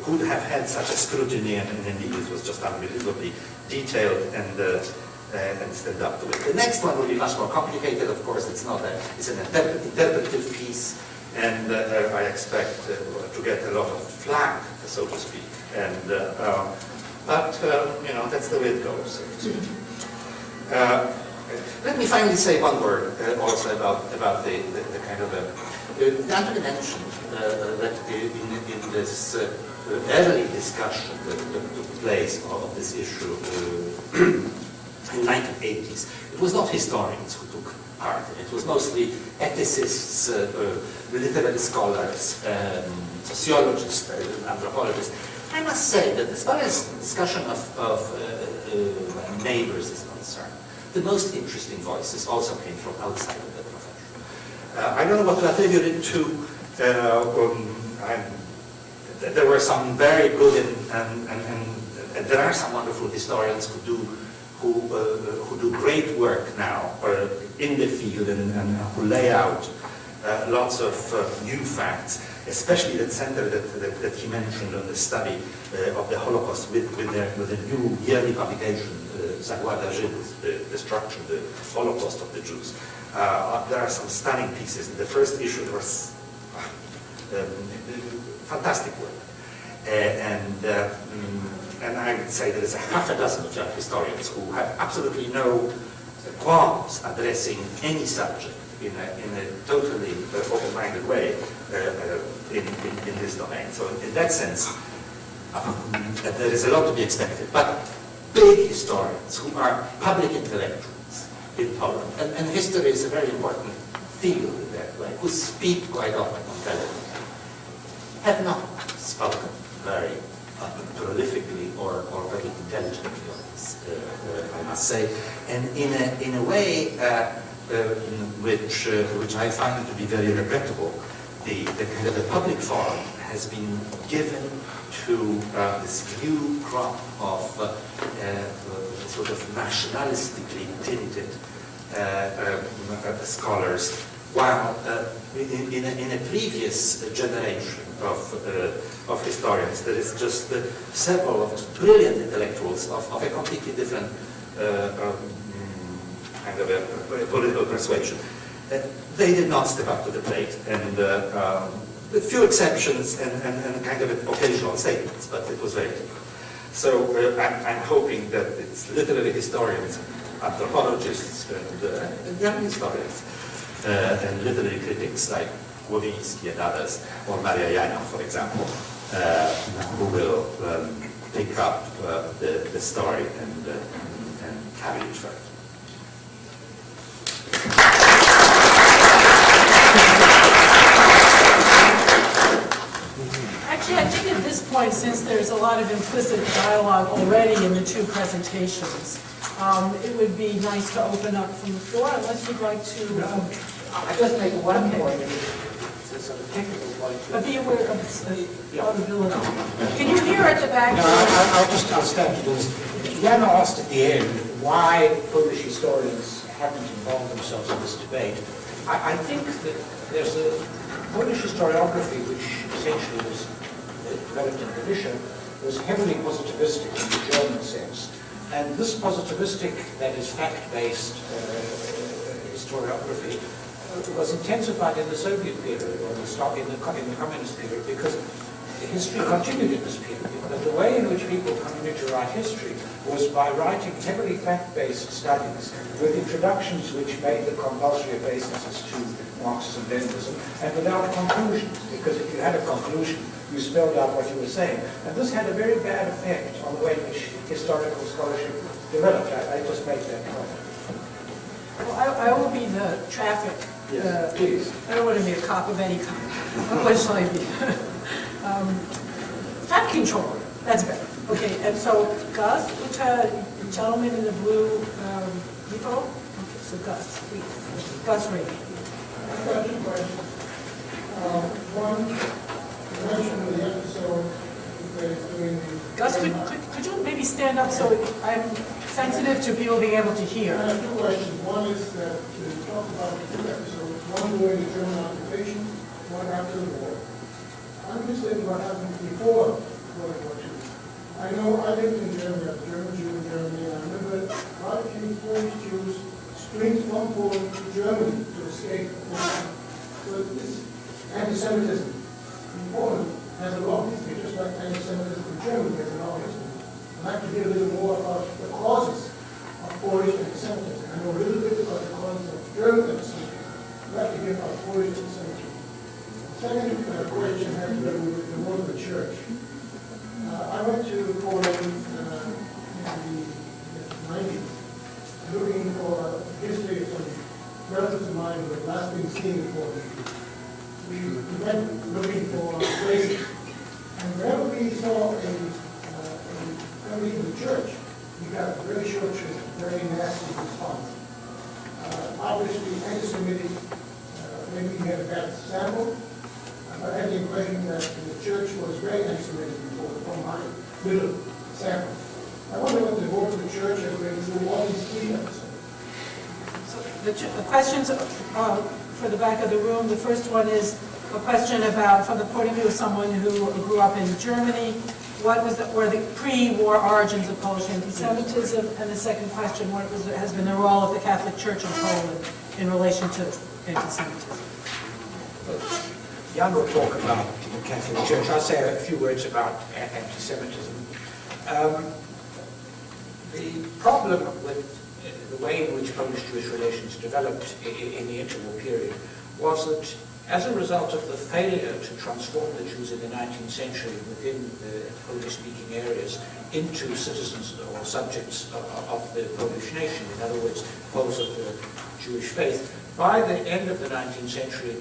could have had such a scrutiny, and indeed it was just unbelievably detailed and stand up to it. The next one will be much more complicated. Of course, it's an interpretive piece, and I expect to get a lot of flack, so to speak. And but that's the way it goes. So to speak. Let me finally say one word also about the kind of Antony mentioned that in this early discussion that took place of this issue in the 1980s, it was not historians who took part in it. It was mostly ethicists, literary scholars, sociologists, anthropologists. I must say that as far as discussion of neighbors is concerned, the most interesting voices also came from outside of the profession. I don't know what to attribute it to. There were some very good and there are some wonderful historians who do great work now in the field and who lay out lots of new facts, especially that center that he mentioned on the study of the Holocaust with a new yearly publication, Zagłada Żydów, the destruction, the Holocaust of the Jews. There are some stunning pieces. In the first issue there was fantastic work. And I would say there is a half a dozen of young historians who have absolutely no qualms addressing any subject in a totally open-minded way in this domain. So in that sense, there is a lot to be expected. But big historians who are public intellectuals in Poland, and history is a very important field in that way, who speak quite often on television, have not spoken very prolifically or very intelligently on this, I must say. And in a way which I find to be very regrettable, the kind of the public forum has been given to this new crop of sort of nationalistically tinted scholars, while in a previous generation of historians, there is just several of brilliant intellectuals of a completely different kind of a political persuasion. They did not step up to the plate, and with few exceptions and kind of occasional statements, but it was very difficult. So I'm hoping that it's literary historians, anthropologists, and young historians, and literary critics like YIISGAP and others, or Maria Jana, for example, who will pick up the story and carry it further. Actually, I think at this point, since there's a lot of implicit dialogue already in the two presentations, it would be nice to open up from the floor, unless you'd like to... I just make one point. It's a technical point. But be aware of audibility. Can you hear at the back? No, I'll start to this. Jana asked at the end why Polish historians haven't involved themselves in this debate. I think that there's a Polish historiography which essentially was developed in Galicia, was heavily positivistic in the German sense. And this positivistic, that is fact-based historiography, was intensified in the Soviet period, or in the communist period, because history continued in this period. But the way in which people continued to write history was by writing heavily fact-based studies with introductions which made the compulsory obeisances to Marxism, Leninism, and without conclusions, because if you had a conclusion, you spelled out what you were saying. And this had a very bad effect on the way in which historical scholarship developed. I just make that point. Well, I will be the traffic. Yes, please. I don't want to be a cop of any kind. What shall I be? Traffic controller. That's better. Okay, and so Gus, which gentleman in the blue depot? Okay, so Gus, please. Gus Reed. I've got two questions. One, you mentioned the episode that is doing the... Gus, could you maybe stand up so I'm sensitive to people being able to hear? I have two questions. One is that you talked about two episodes, one during the German occupation, one after the war. I'm interested in what happened before World War II. I know I lived in Germany, I was a German Jew in Germany, and I remember a lot of Polish Jews streamed from Poland to Germany to escape Poland. So this anti-Semitism in Poland has a long history, just like anti-Semitism in Germany has a long history. I'd like to hear a little more about the causes of Polish anti-Semitism. I know a little bit about the causes of German anti-Semitism. I'd like to hear about Polish anti-Semitism. The second question has to do with the role of the church. I went to Poland in the 90s, looking for history from relatives of mine who had last been seen in Poland. We went looking for places, and whenever we saw a family in the church, we got a very short shrift, very nasty response. Obviously anti-Semitic, maybe we had a bad sample, but I had the impression that the church was very anti-Semitic before, from my little sample. I wonder what the role of the church has been through all these three episodes. So the questions for the back of the room, the first one is a question about, from the point of view of someone who grew up in Germany, what were the pre-war origins of Polish anti-Semitism? And the second question, what has been the role of the Catholic Church in Poland in relation to anti-Semitism? Jan will talk about the Catholic Church. I'll say a few words about anti-Semitism. The problem with the way in which Polish-Jewish relations developed in the interwar period was that as a result of the failure to transform the Jews in the 19th century within the Polish-speaking areas into citizens or subjects of the Polish nation, in other words, Poles of the Jewish faith, by the end of the 19th century,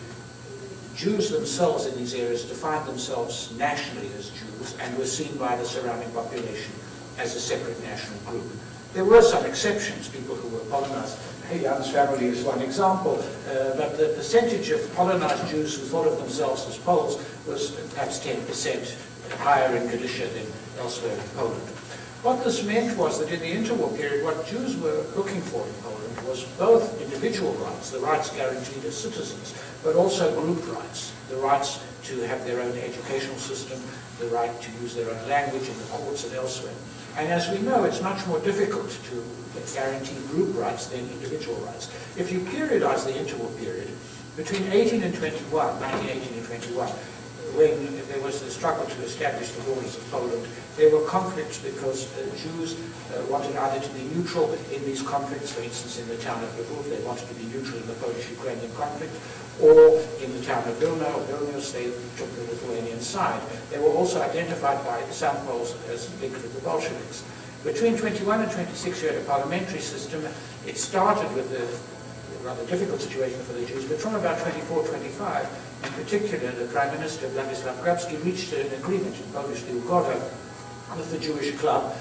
Jews themselves in these areas defined themselves nationally as Jews and were seen by the surrounding population as a separate national group. There were some exceptions, people who were Polonized. Jan's family is one example, but the percentage of Polonized Jews who thought of themselves as Poles was perhaps 10% higher in Galicia than elsewhere in Poland. What this meant was that in the interwar period, what Jews were looking for in Poland was both individual rights, the rights guaranteed as citizens, but also group rights, the rights to have their own educational system, the right to use their own language in the courts and elsewhere. And as we know, it's much more difficult to guarantee group rights than individual rights. If you periodize the interwar period, between 1918 and 21, when there was the struggle to establish the borders of Poland, there were conflicts because Jews wanted either to be neutral in these conflicts, for instance in the town of Lwów, they wanted to be neutral in the Polish-Ukrainian conflict, or in the town of Vilnius, they took the Lithuanian side. They were also identified by some Poles as linked with the Bolsheviks. Between 21 and 26 you had a parliamentary system. It started with a rather difficult situation for the Jews, but from about 24, 25, in particular, the Prime Minister, Brandeis, reached an agreement in Polish, the Ugoda, with the Jewish club,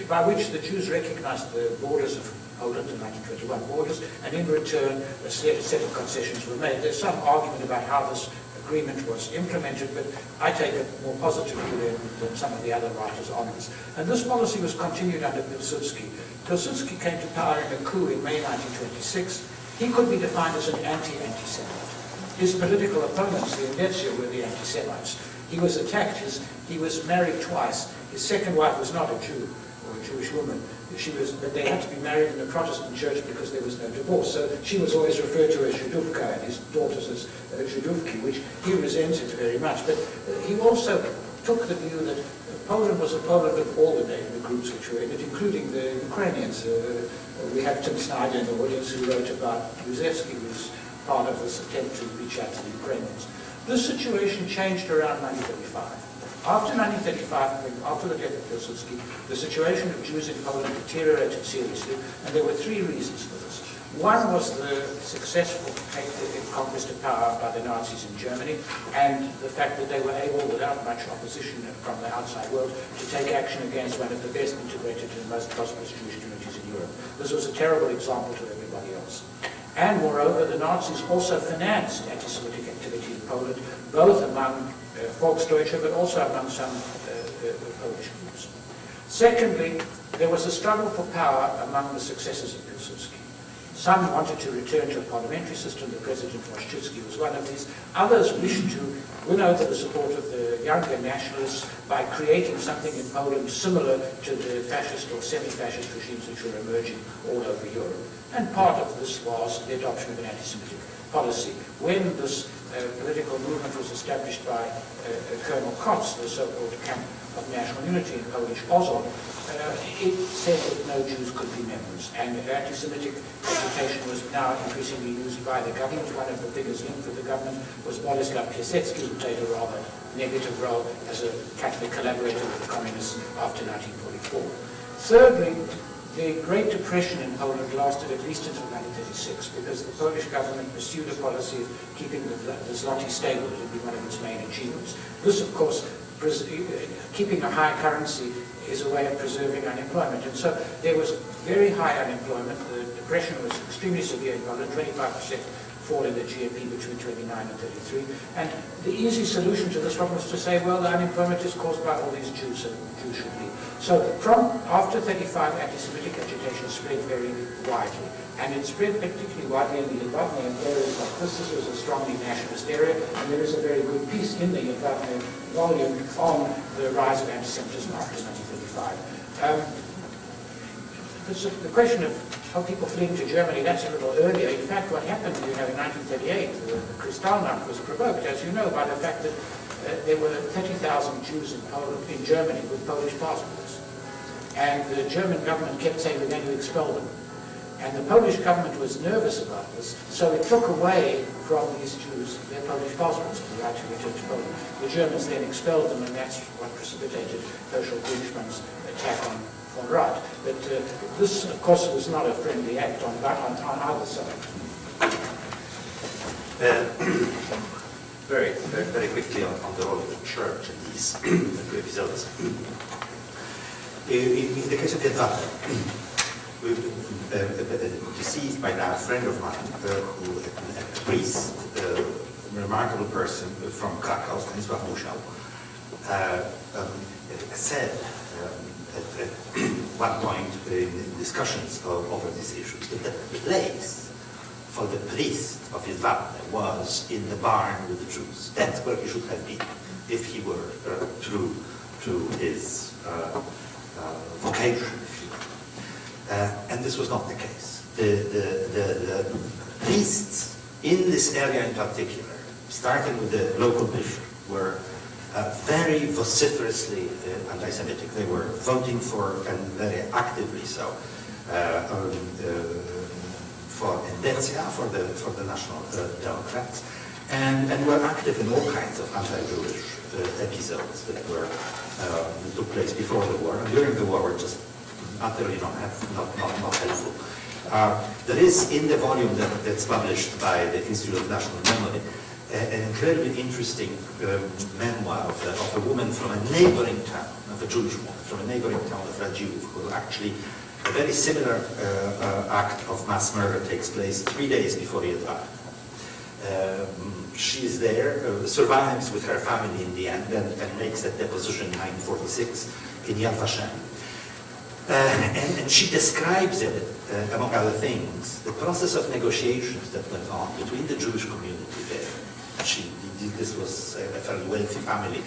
by which the Jews recognized the borders of Poland, the 1921 borders, and in return, a set of concessions were made. There's some argument about how this agreement was implemented, but I take it more positively than some of the other writers on this. And this policy was continued under Pilsudski. Pilsudski came to power in a coup in May 1926. He could be defined as an anti-Semite. His political opponents, the Indezia, were the anti-Semites. He was attacked. He was married twice. His second wife was not a Jew or a Jewish woman. But they had to be married in the Protestant church because there was no divorce. So she was always referred to as Żydówka and his daughters as Żydówki, which he resented very much. But he also took the view that Poland was a Poland of all the groups which were in it, including the Ukrainians. We have Tim Snyder in the audience who wrote about Józefski, who was part of this attempt to reach out to the Ukrainians. This situation changed around 1935. After 1935, after the death of Pilsudski, the situation of Jews in Poland deteriorated seriously, and there were three reasons for this. One was the successful conquest of power by the Nazis in Germany, and the fact that they were able, without much opposition from the outside world, to take action against one of the best integrated and most prosperous Jewish communities in Europe. This was a terrible example to everybody else. And moreover, the Nazis also financed anti-Semitic activity in Poland, both among Volksdeutsche, but also among some Polish groups. Secondly, there was a struggle for power among the successors of Pilsudski. Some wanted to return to a parliamentary system. The President Wojciechowski was one of these. Others wished to win over the support of the younger nationalists by creating something in Poland similar to the fascist or semi-fascist regimes which were emerging all over Europe. And part of this was the adoption of an anti-Semitic policy. When this political movement was established by Colonel Kotz, the so-called Camp of National Unity in Polish Ozon, it said that no Jews could be members, and anti-Semitic agitation was now increasingly used by the government. One of the figures linked with the government was Boleslav Piasecki, who played a rather negative role as a Catholic collaborator with the communists after 1944. Thirdly, the Great Depression in Poland lasted at least until 1936, because the Polish government pursued a policy of keeping the zloty stable. It had been one of its main achievements. This, of course, keeping a high currency is a way of preserving unemployment. And so there was very high unemployment. The depression was extremely severe in Poland, 25% fall in the GNP between 29 and 33. And the easy solution to this problem was to say, well, the unemployment is caused by all these Jews, and Jews should leave. So from after 35, anti-Semitic agitation spread very widely. And it spread particularly widely in the Yadvatne areas like this. This was a strongly nationalist area, and there is a very good piece in the Yadvatne volume on the rise of anti-Semitism after 1935. The question of how people fleeing to Germany, that's a little earlier. In fact, what happened, in 1938, the Kristallnacht was provoked, as you know, by the fact that there were 30,000 Jews in Germany with Polish passports. And the German government kept saying we're going to expel them. And the Polish government was nervous about this, so it took away from these Jews their Polish passports and the right to return to Poland. The Germans then expelled them, and that's what precipitated Herschel Grünschmann's attack on von Rath. But this, of course, was not a friendly act on either side. Very quickly on the role of the church in these episodes. In the case of Yadvatne, we've been deceased by now a friend of mine, who a priest, a remarkable person from Krakow, Stanisław Musiał, said at one point in discussions over these issues that the place for the priest of Yadvatne was in the barn with the Jews. That's where he should have been if he were true to his vocation, if you will. And this was not the case. The priests in this area in particular, starting with the local bishop, were very vociferously anti-Semitic. They were voting for, and very actively so, for Endecja, for the National Democrats, and were active in all kinds of anti-Jewish episodes that took place before the war, and during the war were just utterly not helpful. There is in the volume that's published by the Institute of National Memory an incredibly interesting memoir of a woman from a neighboring town, of a Jewish woman, from a neighboring town of Radziłów, who actually a very similar act of mass murder takes place 3 days before Yadvatne. She is there, survives with her family in the end, and makes that deposition in 1946 in Yad Vashem. And she describes it, among other things, the process of negotiations that went on between the Jewish community there. This was a fairly wealthy family,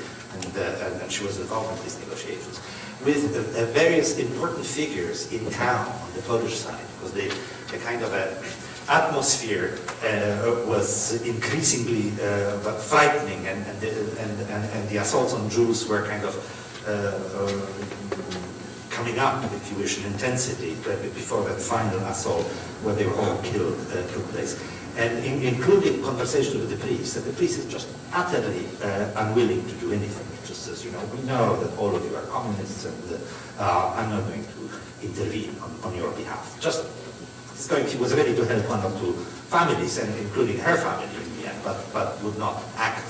and she was involved in these negotiations, with various important figures in town on the Polish side, because the kind of atmosphere was increasingly frightening, and the assaults on Jews were kind of coming up, if you wish, in intensity before that final assault where they were all killed took place. And including conversations with the priest, and the priest is just utterly unwilling to do anything. It just says, we know that all of you are communists, and I'm not going to intervene on your behalf. Just he was ready to help one or two families, and including her family in the end, but would not act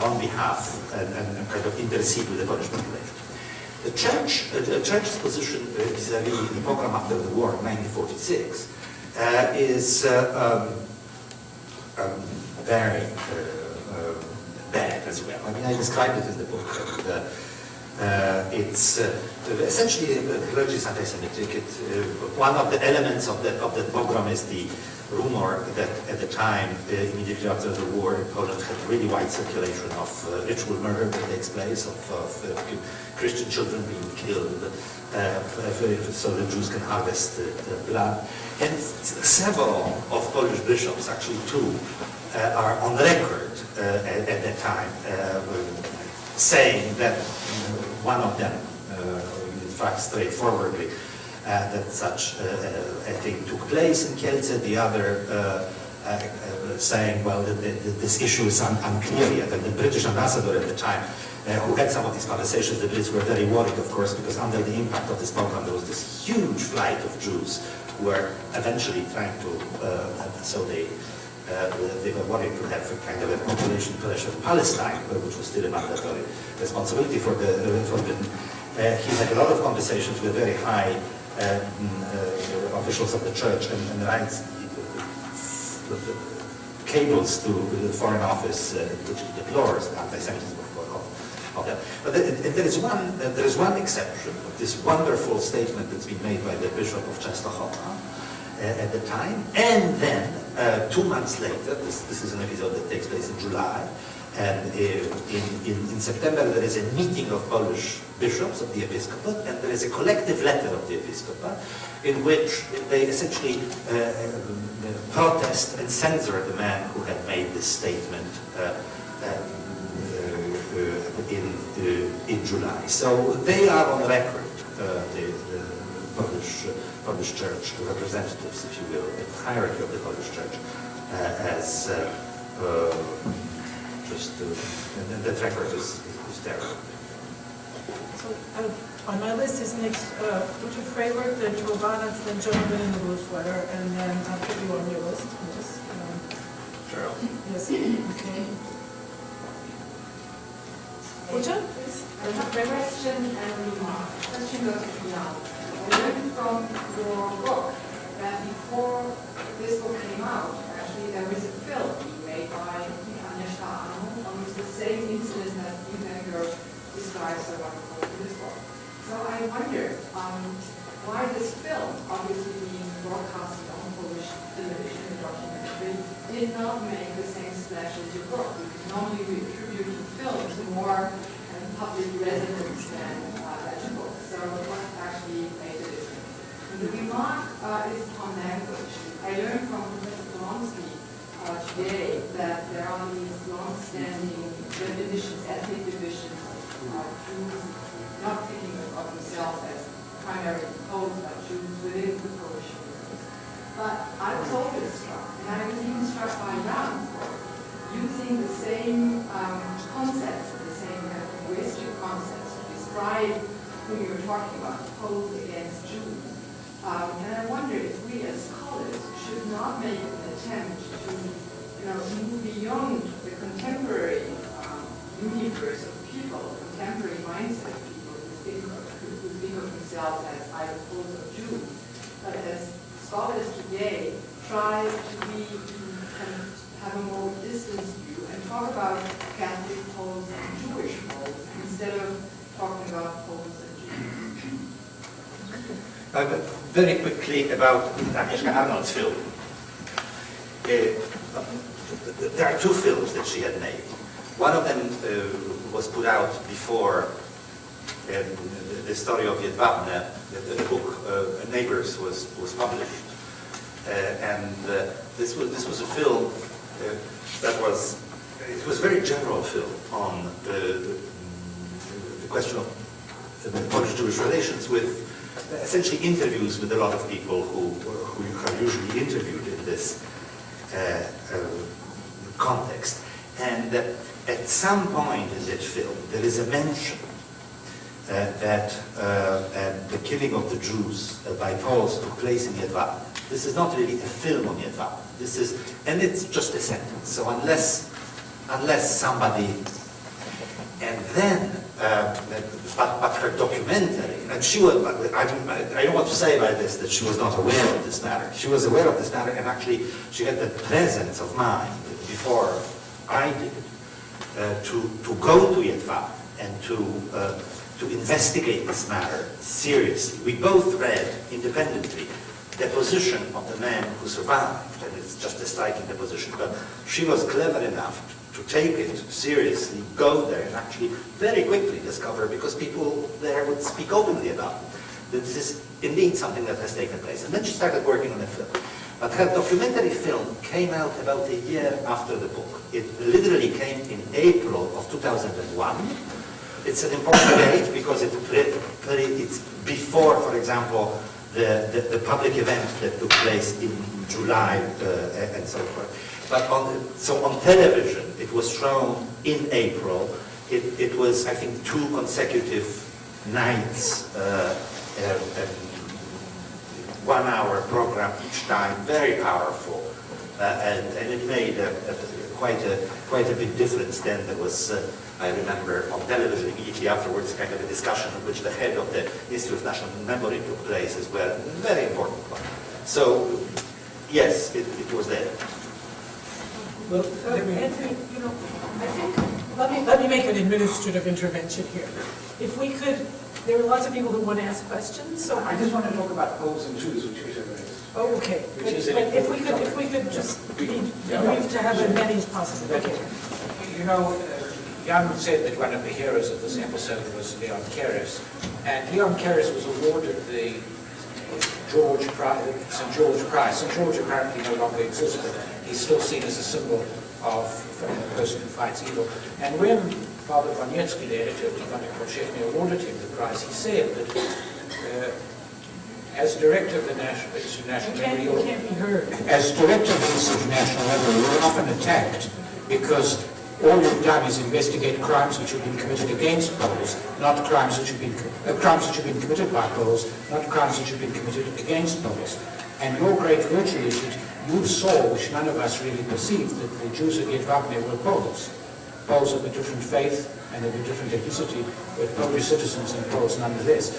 on behalf and kind of intercede with the Polish population. The church's position vis-à-vis the pogrom after the war in 1946 is very bad as well. I mean, I described it in the book. It's essentially clergy's anti-Semitic. One of the elements of the pogrom is the rumor that at the time, immediately after the war, Poland had really wide circulation of ritual murder that takes place, of Christian children being killed, so the Jews can harvest the blood. And several of Polish bishops, actually two, are on record at that time saying that one of them, in fact straightforwardly, that such a thing took place in Kielce, the other saying, well, this issue is unclear yet. And the British ambassador at the time, who had some of these conversations, the Brits were very worried, of course, because under the impact of this pogrom, there was this huge flight of Jews who were eventually trying to, so they were worried to have a kind of a population pressure in Palestine, which was still a mandatory responsibility for Britain. He had a lot of conversations with very high officials of the church and writes cables to the Foreign Office, which he deplores the anti-Semitism of them. But there is one exception, this wonderful statement that's been made by the Bishop of Częstochowa at the time, and then 2 months later, this is an episode that takes place in July, and in September there is a meeting of Polish bishops of the episcopate, and there is a collective letter of the episcopate in which they essentially protest and censor the man who had made this statement in July. So they are on record, the Polish Church representatives, if you will, the hierarchy of the Polish Church, as and that record is terrible. So on my list is next, would you favor the Joe Bannon's, then gentleman in the blue sweater, and then I'll put you on your list. Just, Sure. yes, okay. Uja, please. I have a question and remark. Question goes to now. I learned from your book that before this book came out, actually there was a film made by on the same incident that Vinegar describes so wonderfully in this book. So I wonder why this film, obviously being broadcasted on Polish television, the documentary, did not make the same splash as your book. Because normally we attribute to film to more public resonance than the book. So what actually made the difference? And the remark is on language. I learned from Professor Polonsky today that there are these long-standing definitions, ethnic divisions of Jews, not thinking of themselves as primarily Poles, but Jews within the Polish community. But I was always struck, and I was even struck by Jan, using the same concepts, the same kind of linguistic concepts to describe who you're talking about, Poles against Jews. And I wonder if we as scholars should not make an attempt to move beyond the contemporary universe of people, contemporary mindset of people who think of themselves as either Poles or Jews, but as scholars today try to have a more distant view and talk about Catholic Poles and Jewish Poles instead of talking about Poles and Jews. Very quickly about Agnieszka Arnold's film. There are two films that she had made. One of them was put out before the story of Jedwabne, the book Neighbors was published. And this was a film that was a very general film on the question of Polish-Jewish relations, with essentially interviews with a lot of people who are usually interviewed in this context. And at some point in that film, there is a mention that the killing of the Jews by Poles took place in Jedwabne. This is not really a film on Yetvarna. This is, and it's just a sentence. So unless somebody, and then, but her documentary, and she was, I don't want to say by this that she was not aware of this matter. She was aware of this matter, and actually she had the presence of mind before I did to go to Yetvarna and to investigate this matter seriously. We both read independently the position of the man who survived, and it's just a striking deposition, but she was clever enough to take it seriously, go there, and actually very quickly discover, because people there would speak openly about it, that this is indeed something that has taken place. And then she started working on a film. But her documentary film came out about a year after the book. It literally came in April of 2001. It's an important date because it's before, for example, the public event that took place in July and so forth. But so on television, it was shown in April. It was, I think, 2 consecutive nights, 1-hour program each time, very powerful, and it made quite a big difference. Then there was, I remember, on television immediately afterwards, kind of a discussion in which the head of the Institute of National Memory took place as well. A very important one. So, yes, it was there. Well, Anthony, I think, let me make an administrative intervention here. If we could, there are lots of people who want to ask questions, so. I just want to talk about Poles and Jews, which we have raised. Oh, okay. Which is But if we could just be brief to have as many as possible. Okay. Jan said that one of the heroes of this episode was Leon Keres, and Leon Keres was awarded the St. George Prize. St. George apparently no longer exists, but he's still seen as a symbol of a person who fights evil. And when Father Broniecki, the editor of Tygodnik Powszechny, awarded him the prize, he said that as director of the Institute of National Memory, as director of the Institute of National Memory, we were often attacked because all you've done is investigate crimes which have been committed against Poles, not crimes which have been committed by Poles, not crimes which have been committed against Poles. And your great virtue is that you saw, which none of us really perceived, that the Jews at Yetvarna were Poles. Poles of a different faith and of a different ethnicity, but Polish citizens and Poles nonetheless.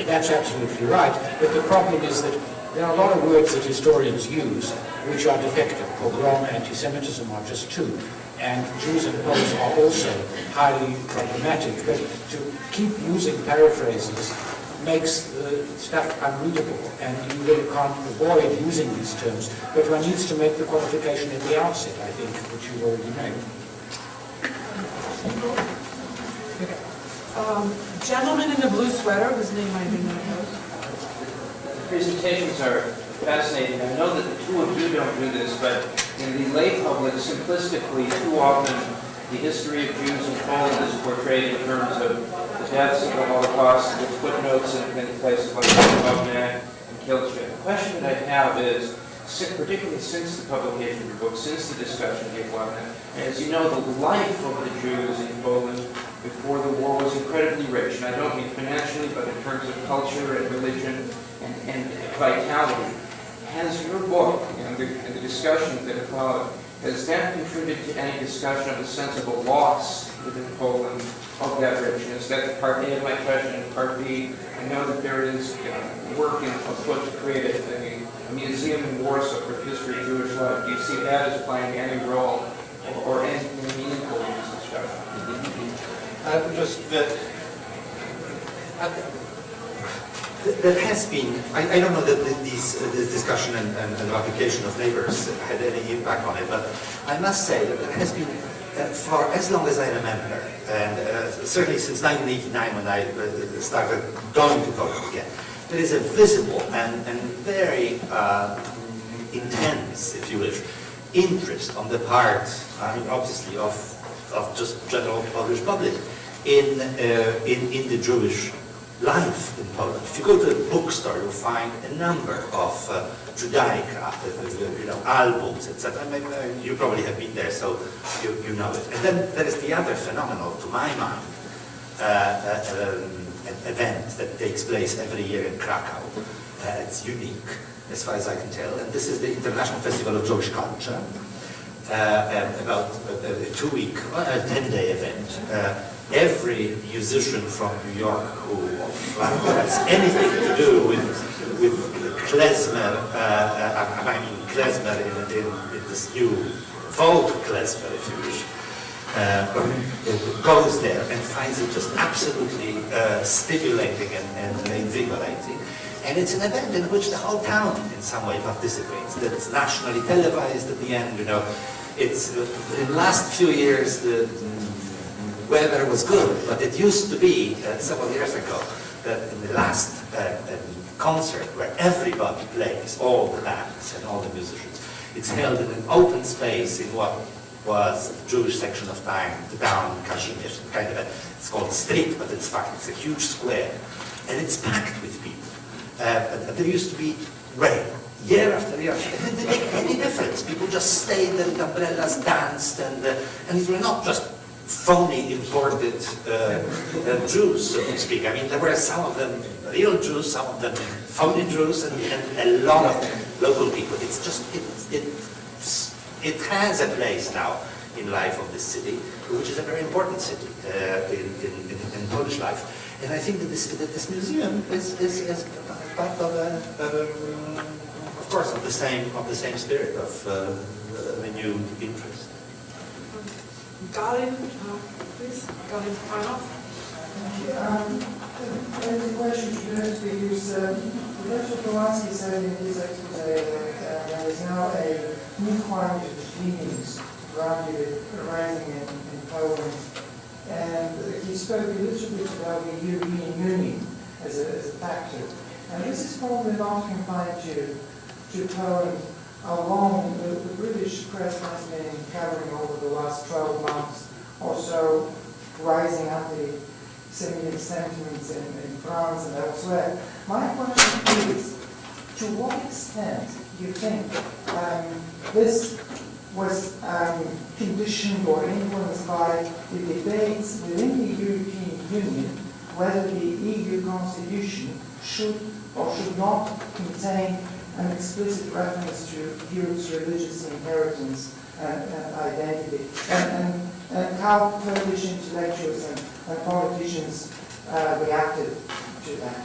That's absolutely right, but the problem is that there are a lot of words that historians use which are defective. Pogrom and anti-Semitism are just 2. And Jews and Poles are also highly problematic, but to keep using paraphrases makes the stuff unreadable, and you really can't avoid using these terms, but one needs to make the qualification at the outset, I think, which you've already made. Gentleman in the blue sweater, whose name I do not know. The presentations are fascinating. I know that the 2 of you don't do this, but in the lay public, simplistically, too often, the history of Jews in Poland is portrayed in terms of the deaths of the Holocaust with footnotes in places like Kovnak and Kielce. The question that I have is, particularly since the publication of your book, since the discussion of Yetvarna, as you know, the life of the Jews in Poland before the war was incredibly rich, and I don't mean financially, but in terms of culture and religion and vitality. Has your book and the discussions that have followed, has that contributed to any discussion of the sense of a loss within Poland of that richness? That's part A of my question. And part B, I know that there is work afoot to create a museum in Warsaw for the history of Jewish life. Do you see that as playing any role or anything meaningful in this discussion? There has been, I don't know that this discussion and application of neighbors had any impact on it, but I must say that there has been, for as long as I remember, and certainly since 1989 when I started going to Poland again, there is a visible and very intense, if you wish, interest on the part, obviously, of just general Polish public in the Jewish life in Poland. If you go to a bookstore, you'll find a number of Judaica, albums, etc. You probably have been there, so you know it. And then there is the other phenomenon, to my mind, an event that takes place every year in Krakow. It's unique. as far as I can tell, and this is the International Festival of Jewish Culture, about a 2-week, 10-day event. Every musician from New York who has anything to do with klezmer, I mean klezmer in this new folk klezmer, if you wish, goes there and finds it just absolutely stimulating and invigorating. And it's an event in which the whole town in some way participates. That's nationally televised at the end, you know. It's, in the last few years, the weather was good, but it used to be, several years ago, that in the last concert where everybody plays, all the bands and all the musicians, it's held in an open space in what was the Jewish section of town, Kazimierz, kind of it's called street, but it's a huge square. And it's packed with people. There used to be rain, year after year. It didn't make any difference. People just stayed there with umbrellas, danced, and these were not just phony imported Jews, so to speak. I mean, there were some of them real Jews, some of them phony Jews, and a lot of local people. It's just, it has a place now in life of this city, which is a very important city in Polish life. And I think that this museum is part of course, of the same spirit of renewed interest. Galin, please. Galin Panov. I have a question to the speakers. Professor Polonsky said in his expose that there is now a new climate of genius rising in Poland. And he spoke a little bit about the European Union as a factor. And this is probably not confined to Poland alone. The British press has been covering over the last 12 months or so rising anti-Semitic sentiments in France and elsewhere. My question is, to what extent do you think this was conditioned or influenced by the debates within the European Union whether the EU constitution should or should not contain an explicit reference to Europe's religious inheritance and identity, and how Polish intellectuals and politicians reacted to that.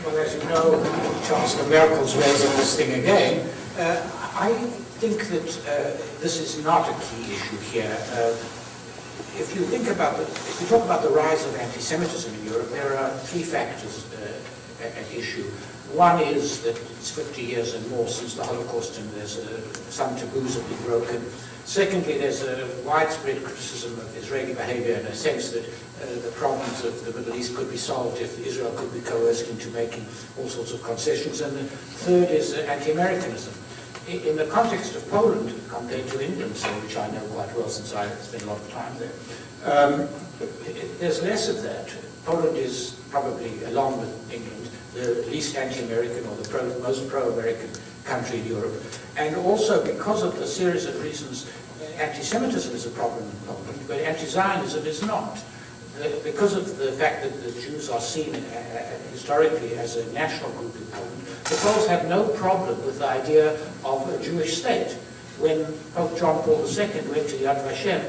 Well, as you know, Chancellor Merkel's raising this thing again. I think that this is not a key issue here. If you talk about the rise of anti-Semitism in Europe, there are 3 factors at issue. One is that it's 50 years and more since the Holocaust, and there's some taboos have been broken. Secondly, there's a widespread criticism of Israeli behavior in a sense that the problems of the Middle East could be solved if Israel could be coerced into making all sorts of concessions. And the third is anti-Americanism. In the context of Poland, compared to England, say, which I know quite well since I spent a lot of time there, there's less of that. Poland is probably, along with England, the least anti-American or the most pro-American country in Europe. And also, because of the series of reasons, anti-Semitism is a problem in Poland, but anti-Zionism is not. Because of the fact that the Jews are seen historically as a national group in Poland, the Poles have no problem with the idea of a Jewish state. When Pope John Paul II went to Yad Vashem,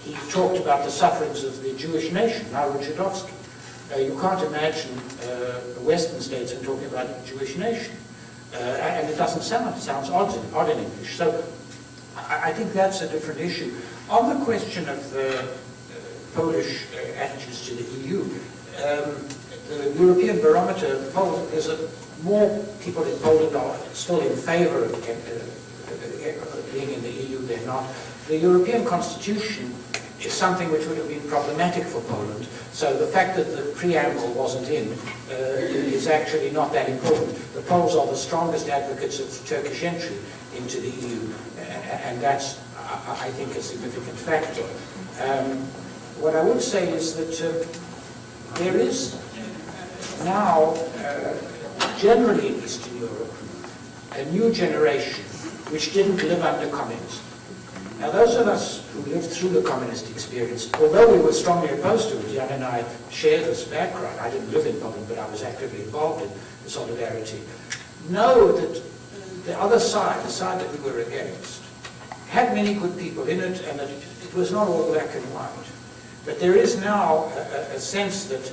he talked about the sufferings of the Jewish nation, Narod Żydowski. You can't imagine the Western states and talking about a Jewish nation. And it doesn't sound, it sounds odd in English. So I think that's a different issue. On the question of the Polish attitudes to the EU, the European barometer, there's more people in Poland are still in favor of being in the EU than not. The European Constitution is something which would have been problematic for Poland. So the fact that the preamble wasn't in is actually not that important. The Poles are the strongest advocates of Turkish entry into the EU, and that's, I think, a significant factor. What I would say is that there is now, generally in Eastern Europe, a new generation which didn't live under communism. Now, those of us who lived through the communist experience, although we were strongly opposed to it, Jan and I share this background. I didn't live in Poland, but I was actively involved in the solidarity. Know that the other side, the side that we were against, had many good people in it, and that it was not all black and white. But there is now a sense that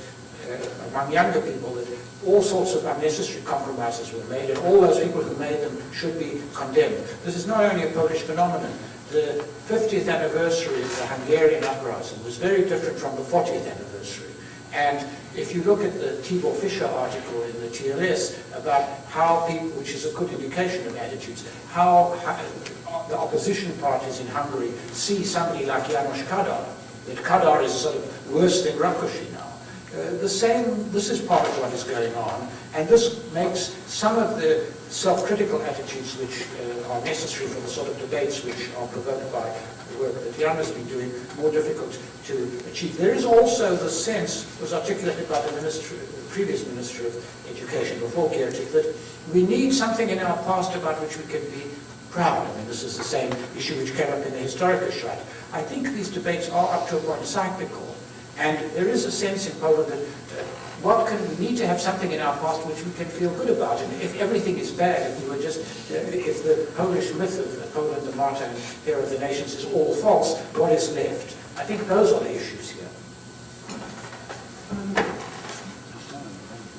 among younger people that all sorts of unnecessary compromises were made, and all those people who made them should be condemned. This is not only a Polish phenomenon. The 50th anniversary of the Hungarian uprising was very different from the 40th anniversary. And if you look at the Tibor Fischer article in the TLS about how people, which is a good indication of attitudes, how the opposition parties in Hungary see somebody like János Kadar, that Kadar is sort of worse than Rákosi now. This is part of what is going on, and this makes some of the self-critical attitudes which are necessary for the sort of debates which are provoked by the work that Jan has been doing more difficult to achieve. There is also the sense, was articulated by the previous Minister of Education before Giertych, that we need something in our past about which we can be proud. I mean, this is the same issue which came up in the Historikerstreit. I think these debates are up to a point cyclical. And there is a sense in Poland that we need to have something in our past which we can feel good about. And if everything is bad, if the Polish myth of Poland, the martyr and hero of the nations, is all false, what is left? I think those are the issues here.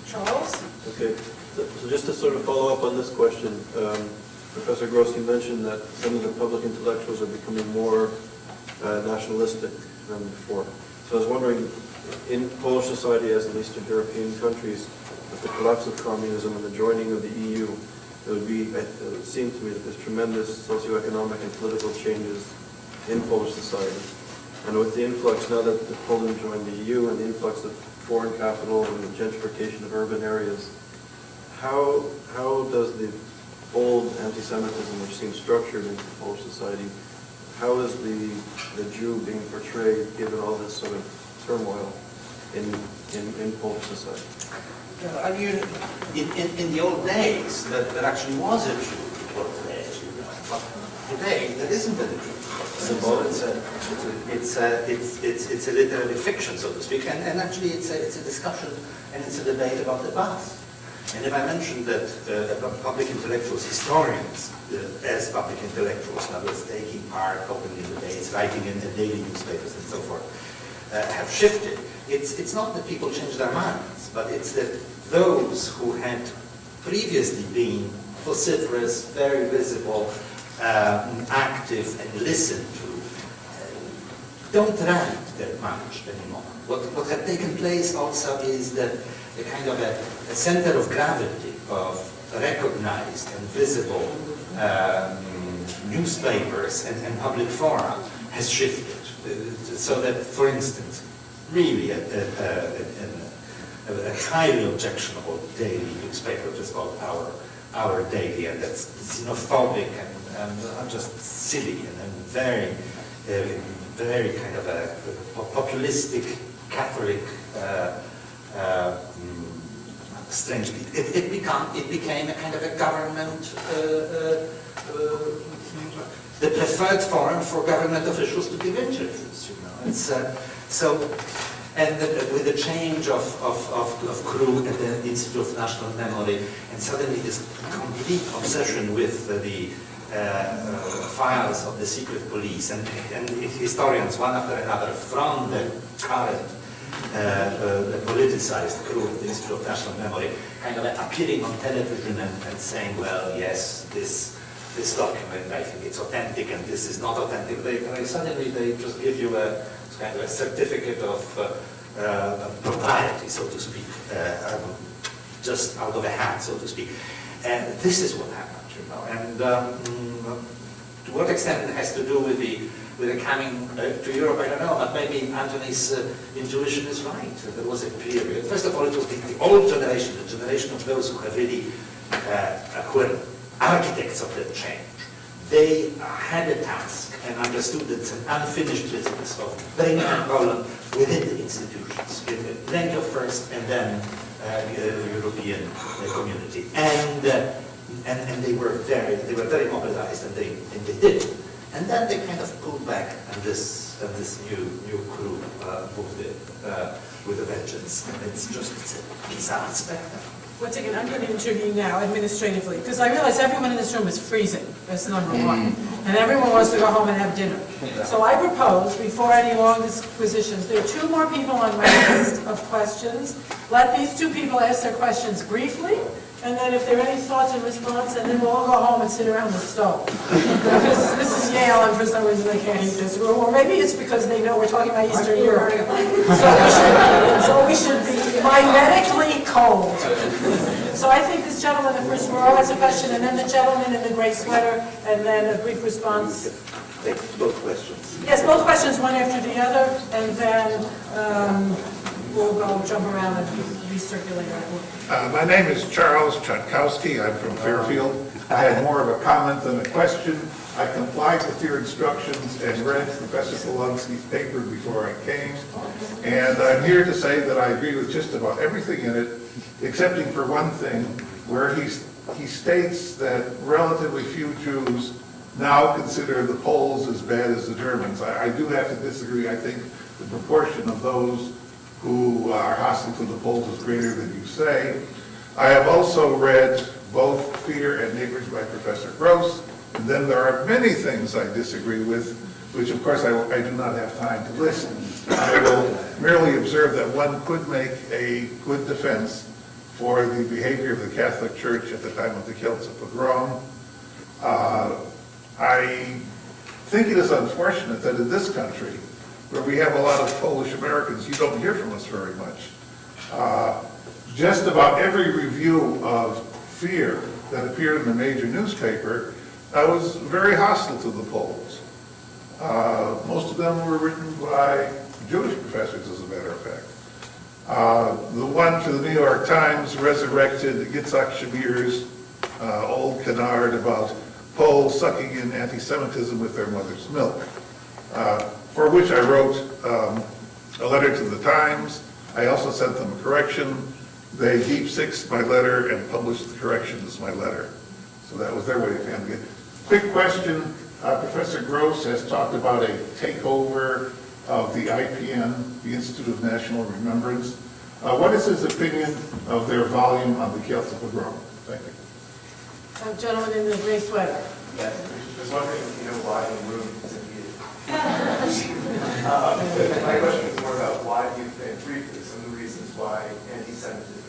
Charles? Okay, so just to sort of follow up on this question, Professor Gross, you mentioned that some of the public intellectuals are becoming more nationalistic than before. So I was wondering, in Polish society, as in Eastern European countries, with the collapse of communism and the joining of the EU, it would seem to me that there's tremendous socioeconomic and political changes in Polish society. And with the influx, now that Poland joined the EU, and the influx of foreign capital and the gentrification of urban areas, how does the old anti-Semitism, which seems structured into Polish society, how is the Jew being portrayed given all this sort of turmoil in Polish society? I mean, in the old days, there actually was a Jew portrayed. But today, there isn't a Jew. So it's a literary fiction, so to speak, and actually it's a discussion and it's a debate about the past. And if I mentioned that public intellectuals, historians, as public intellectuals, in other words, taking part openly in debates, writing in the daily newspapers and so forth, have shifted, it's not that people change their minds, but it's that those who had previously been vociferous, very visible, active, and listened to, don't write that much anymore. What had taken place also is that a kind of a center of gravity of recognized and visible newspapers and public fora has shifted. So that, for instance, really a highly objectionable daily newspaper, which is called Our Daily, and that's xenophobic and just silly and very, very kind of a populistic Catholic. Strangely, it became a kind of a government, the preferred forum for government officials to give interviews. You know, it's with the change of crew at the Institute of National Memory, and suddenly this complete obsession with the files of the secret police and historians, one after another, from the current. The politicized crew of the Institute of National Memory kind of appearing on television and saying, well, yes, this document, I think it's authentic, and this is not authentic. Suddenly they just give you a kind of a certificate of propriety, so to speak, just out of a hat, so to speak. And this is what happened, you know. And to what extent it has to do with the coming to Europe, I don't know, but maybe Antony's intuition is right. There was a period. First of all, it was the old generation, the generation of those who have really, who were architects of that change. They had a task and understood that it's an unfinished business of bringing Poland within the institutions, Lengel first, and then the European community. And they were very mobilized, and they did. And then they kind of pulled back, and this new crew moved in with a vengeance. And it's a bizarre spectacle. Once again, I'm going to intervene now administratively, because I realize everyone in this room is freezing, that's number one, and everyone wants to go home and have dinner. So I propose, before any long disquisitions, there are 2 more people on my list of questions. Let these 2 people ask their questions briefly, and then if there are any thoughts in response, and then we'll all go home and sit around the stove. Because this is Yale, and for some reason they can't heat this room, or maybe it's because they know we're talking about Eastern Europe. So we should be magnetically cold. So I think this gentleman in the first row has a question, and then the gentleman in the gray sweater, and then a brief response. Take both questions. Yes, both questions, one after the other, and then we'll go jump around and recirculate our My name is Charles Chatkowski. I'm from Fairfield. I had more of a comment than a question. I complied with your instructions and read Professor Polonsky's paper before I came. And I'm here to say that I agree with just about everything in it, excepting for one thing, where he states that relatively few Jews now consider the Poles as bad as the Germans. I do have to disagree. I think the proportion of those who are hostile to the Poles is greater than you say. I have also read both Fear and Neighbors by Professor Gross, and then there are many things I disagree with, which of course I do not have time to list. I will merely observe that one could make a good defense for the behavior of the Catholic Church at the time of the Kielce pogrom. I think it is unfortunate that in this country, where we have a lot of Polish Americans, you don't hear from us very much. Just about every review of Fear that appeared in a major newspaper was very hostile to the Poles. Most of them were written by Jewish professors, as a matter of fact. The one for the New York Times resurrected Yitzhak Shamir's old canard about Poles sucking in anti-Semitism with their mother's milk, for which I wrote a letter to the Times. I also sent them a correction. They deep-sixed my letter and published the correction as my letter. So that was their way of handling it. Quick question. Professor Gross has talked about a takeover of the IPN, the Institute of National Remembrance. What is his opinion of their volume on the Kielce pogrom? Thank you. gentleman in the gray sweater. Yes, I was wondering if you know why the room is needed. My question is more about why do you think, briefly, some of the reasons why anti-Semitism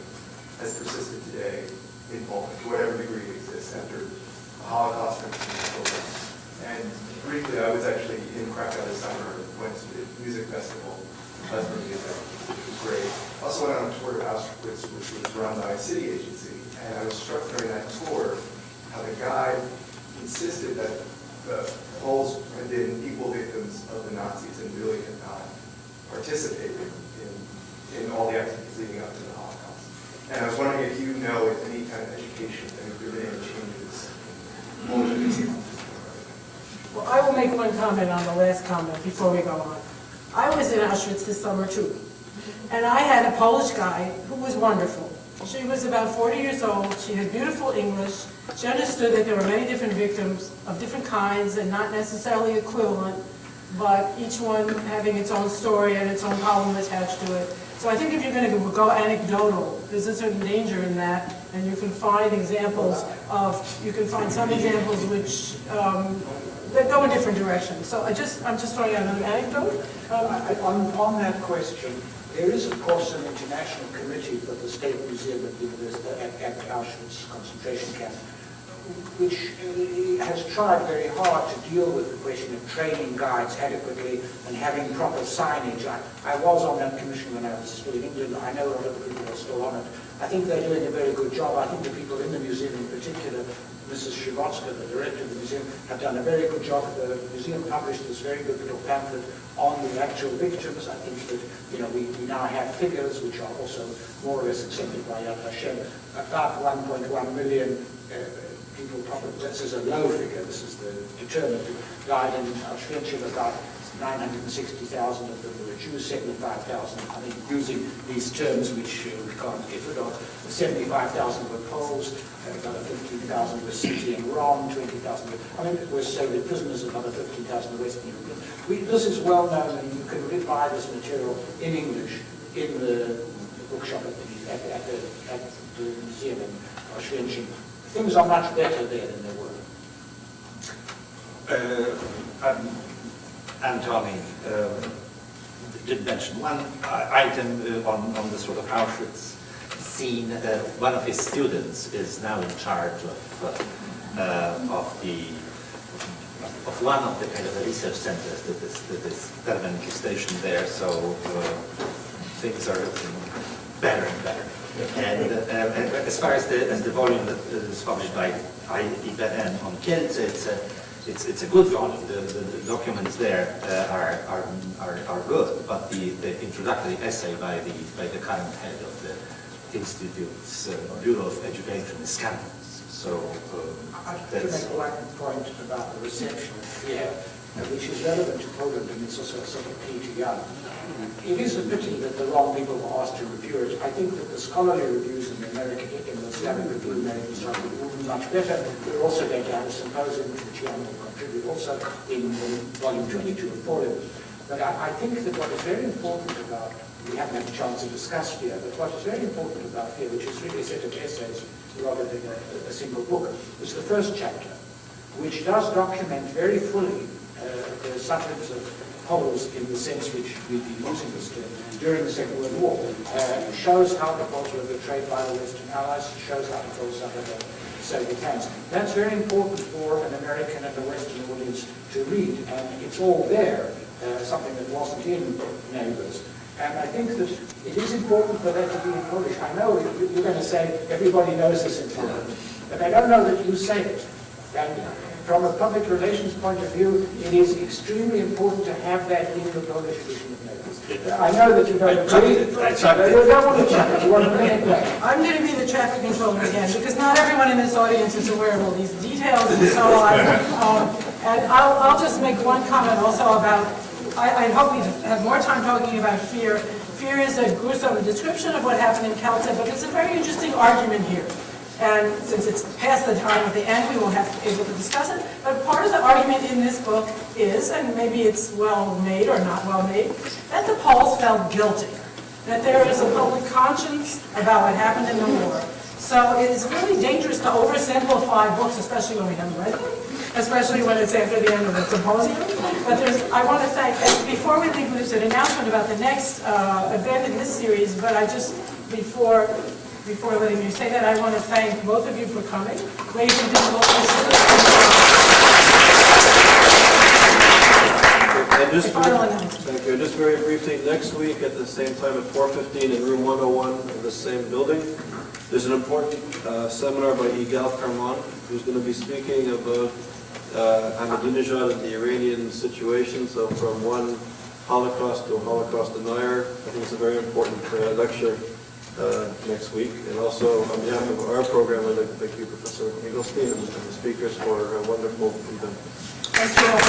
has persisted today in Poland, to whatever degree it exists, after the Holocaust program. And briefly, I was actually in Krakow this summer, went to the music festival, Lesbian Music, which was great. Also went on a tour to Auschwitz, which was run by a city agency, and I was struck during that tour how the guide insisted that the Poles had been equal victims of the Nazis and really had not participated in all the activities leading up to the Holocaust. And I was wondering if you know if any kind of education, and if there have been any changes in Polish education. Well, I will make one comment on the last comment before we go on. I was in Auschwitz this summer too, and I had a Polish guide who was wonderful. She was about 40 years old, she had beautiful English, she understood that there were many different victims of different kinds and not necessarily equivalent, but each one having its own story and its own problem attached to it. So I think if you're going to go anecdotal, there's a certain danger in that, and you can find examples of, you can find some examples which that go in different directions. So I'm just throwing out another anecdote. On that question, there is, of course, an international committee for the State Museum at Auschwitz concentration camp, which has tried very hard to deal with the question of training guides adequately and having proper signage. I was on that commission when I was still in England. I know a lot of the people are still on it. I think they're doing a very good job. I think the people in the museum in particular, Mrs. Shivotska, the director of the museum, have done a very good job. The museum published this very good little pamphlet on the actual victims. I think that, we now have figures which are also more or less accepted by Yad Vashem. About 1.1 million people, probably, this is a low figure, this is the determined figure, died in Auschwitz, about 960,000 of them were Jews, 75,000, I mean, using these terms which we can't get rid of. 75,000 were Poles, another 15,000 were Sinti and Rom, 20,000 were Soviet prisoners, another 15,000 were Western European. This is well known, and you can buy this material in English in the bookshop at the museum in Auschwitz. Things are much better there than they were. Antony did mention one item on the sort of Auschwitz scene. One of his students is now in charge of one of the kind of the research centers that is permanently stationed there. So things are looking better and better. And as far as the volume that is published by ISGAP on Kielce, it's a good volume. The documents there are good, but the introductory essay by the current head of the Institute's Bureau of Education is scandalous. So I'd like to make one point about the reception here, which is relevant to Poland, and it's also sort of key to Jan. It is a pity that the wrong people were asked to review it. I think that the scholarly reviews in the American, in the Slavic review made much better. We're also going to have a symposium which Jan will contribute also in volume 22 of Poland. But I think that what is very important about, we haven't had a chance to discuss here, but what is very important about here, which is really a set of essays rather than a single book, is the first chapter, which does document very fully the sufferings of Poles in the sense which we've been using this term during the Second World War. Shows how the Poles were betrayed by the Western Allies, shows how the Poles suffered at Soviet hands. That's very important for an American and a Western audience to read, and it's all there, something that wasn't in Neighbors. And I think that it is important for that to be in Polish. I know you're going to say everybody knows this in Poland, but I don't know that you say it. And from a public relations point of view, it is extremely important to have that in the Polish edition of Neighbors. I know that you don't agree. You don't want to chuck it. You want to bring it back. I'm going to be the traffic controller again, because not everyone in this audience is aware of all these details and so on. And I'll just make one comment also about, I hope we have more time talking about fear. Fear is a gruesome description of what happened in Kielce, but it's a very interesting argument here. And since it's past the time at the end, we won't have to be able to discuss it. But part of the argument in this book is, and maybe it's well made or not well made, that the Poles felt guilty, that there is a public conscience about what happened in the war. So it is really dangerous to oversimplify books, especially when we haven't read them, especially when it's after the end of the symposium. But I want to thank, and before we leave, there's an announcement about the next event in this series, but I just, before letting you say that, I want to thank both of you for coming, raising difficult issues. And thank you. Just very briefly, next week at the same time at 4:15 in room 101 in the same building, there's an important seminar by Yigal Karman, who's going to be speaking about Ahmadinejad and the Iranian situation. So from one Holocaust to a Holocaust denier, I think it's a very important lecture next week. And also on behalf of our program, I'd like to thank you, Professor Eaglestein, and the speakers for a wonderful event. Thank you all.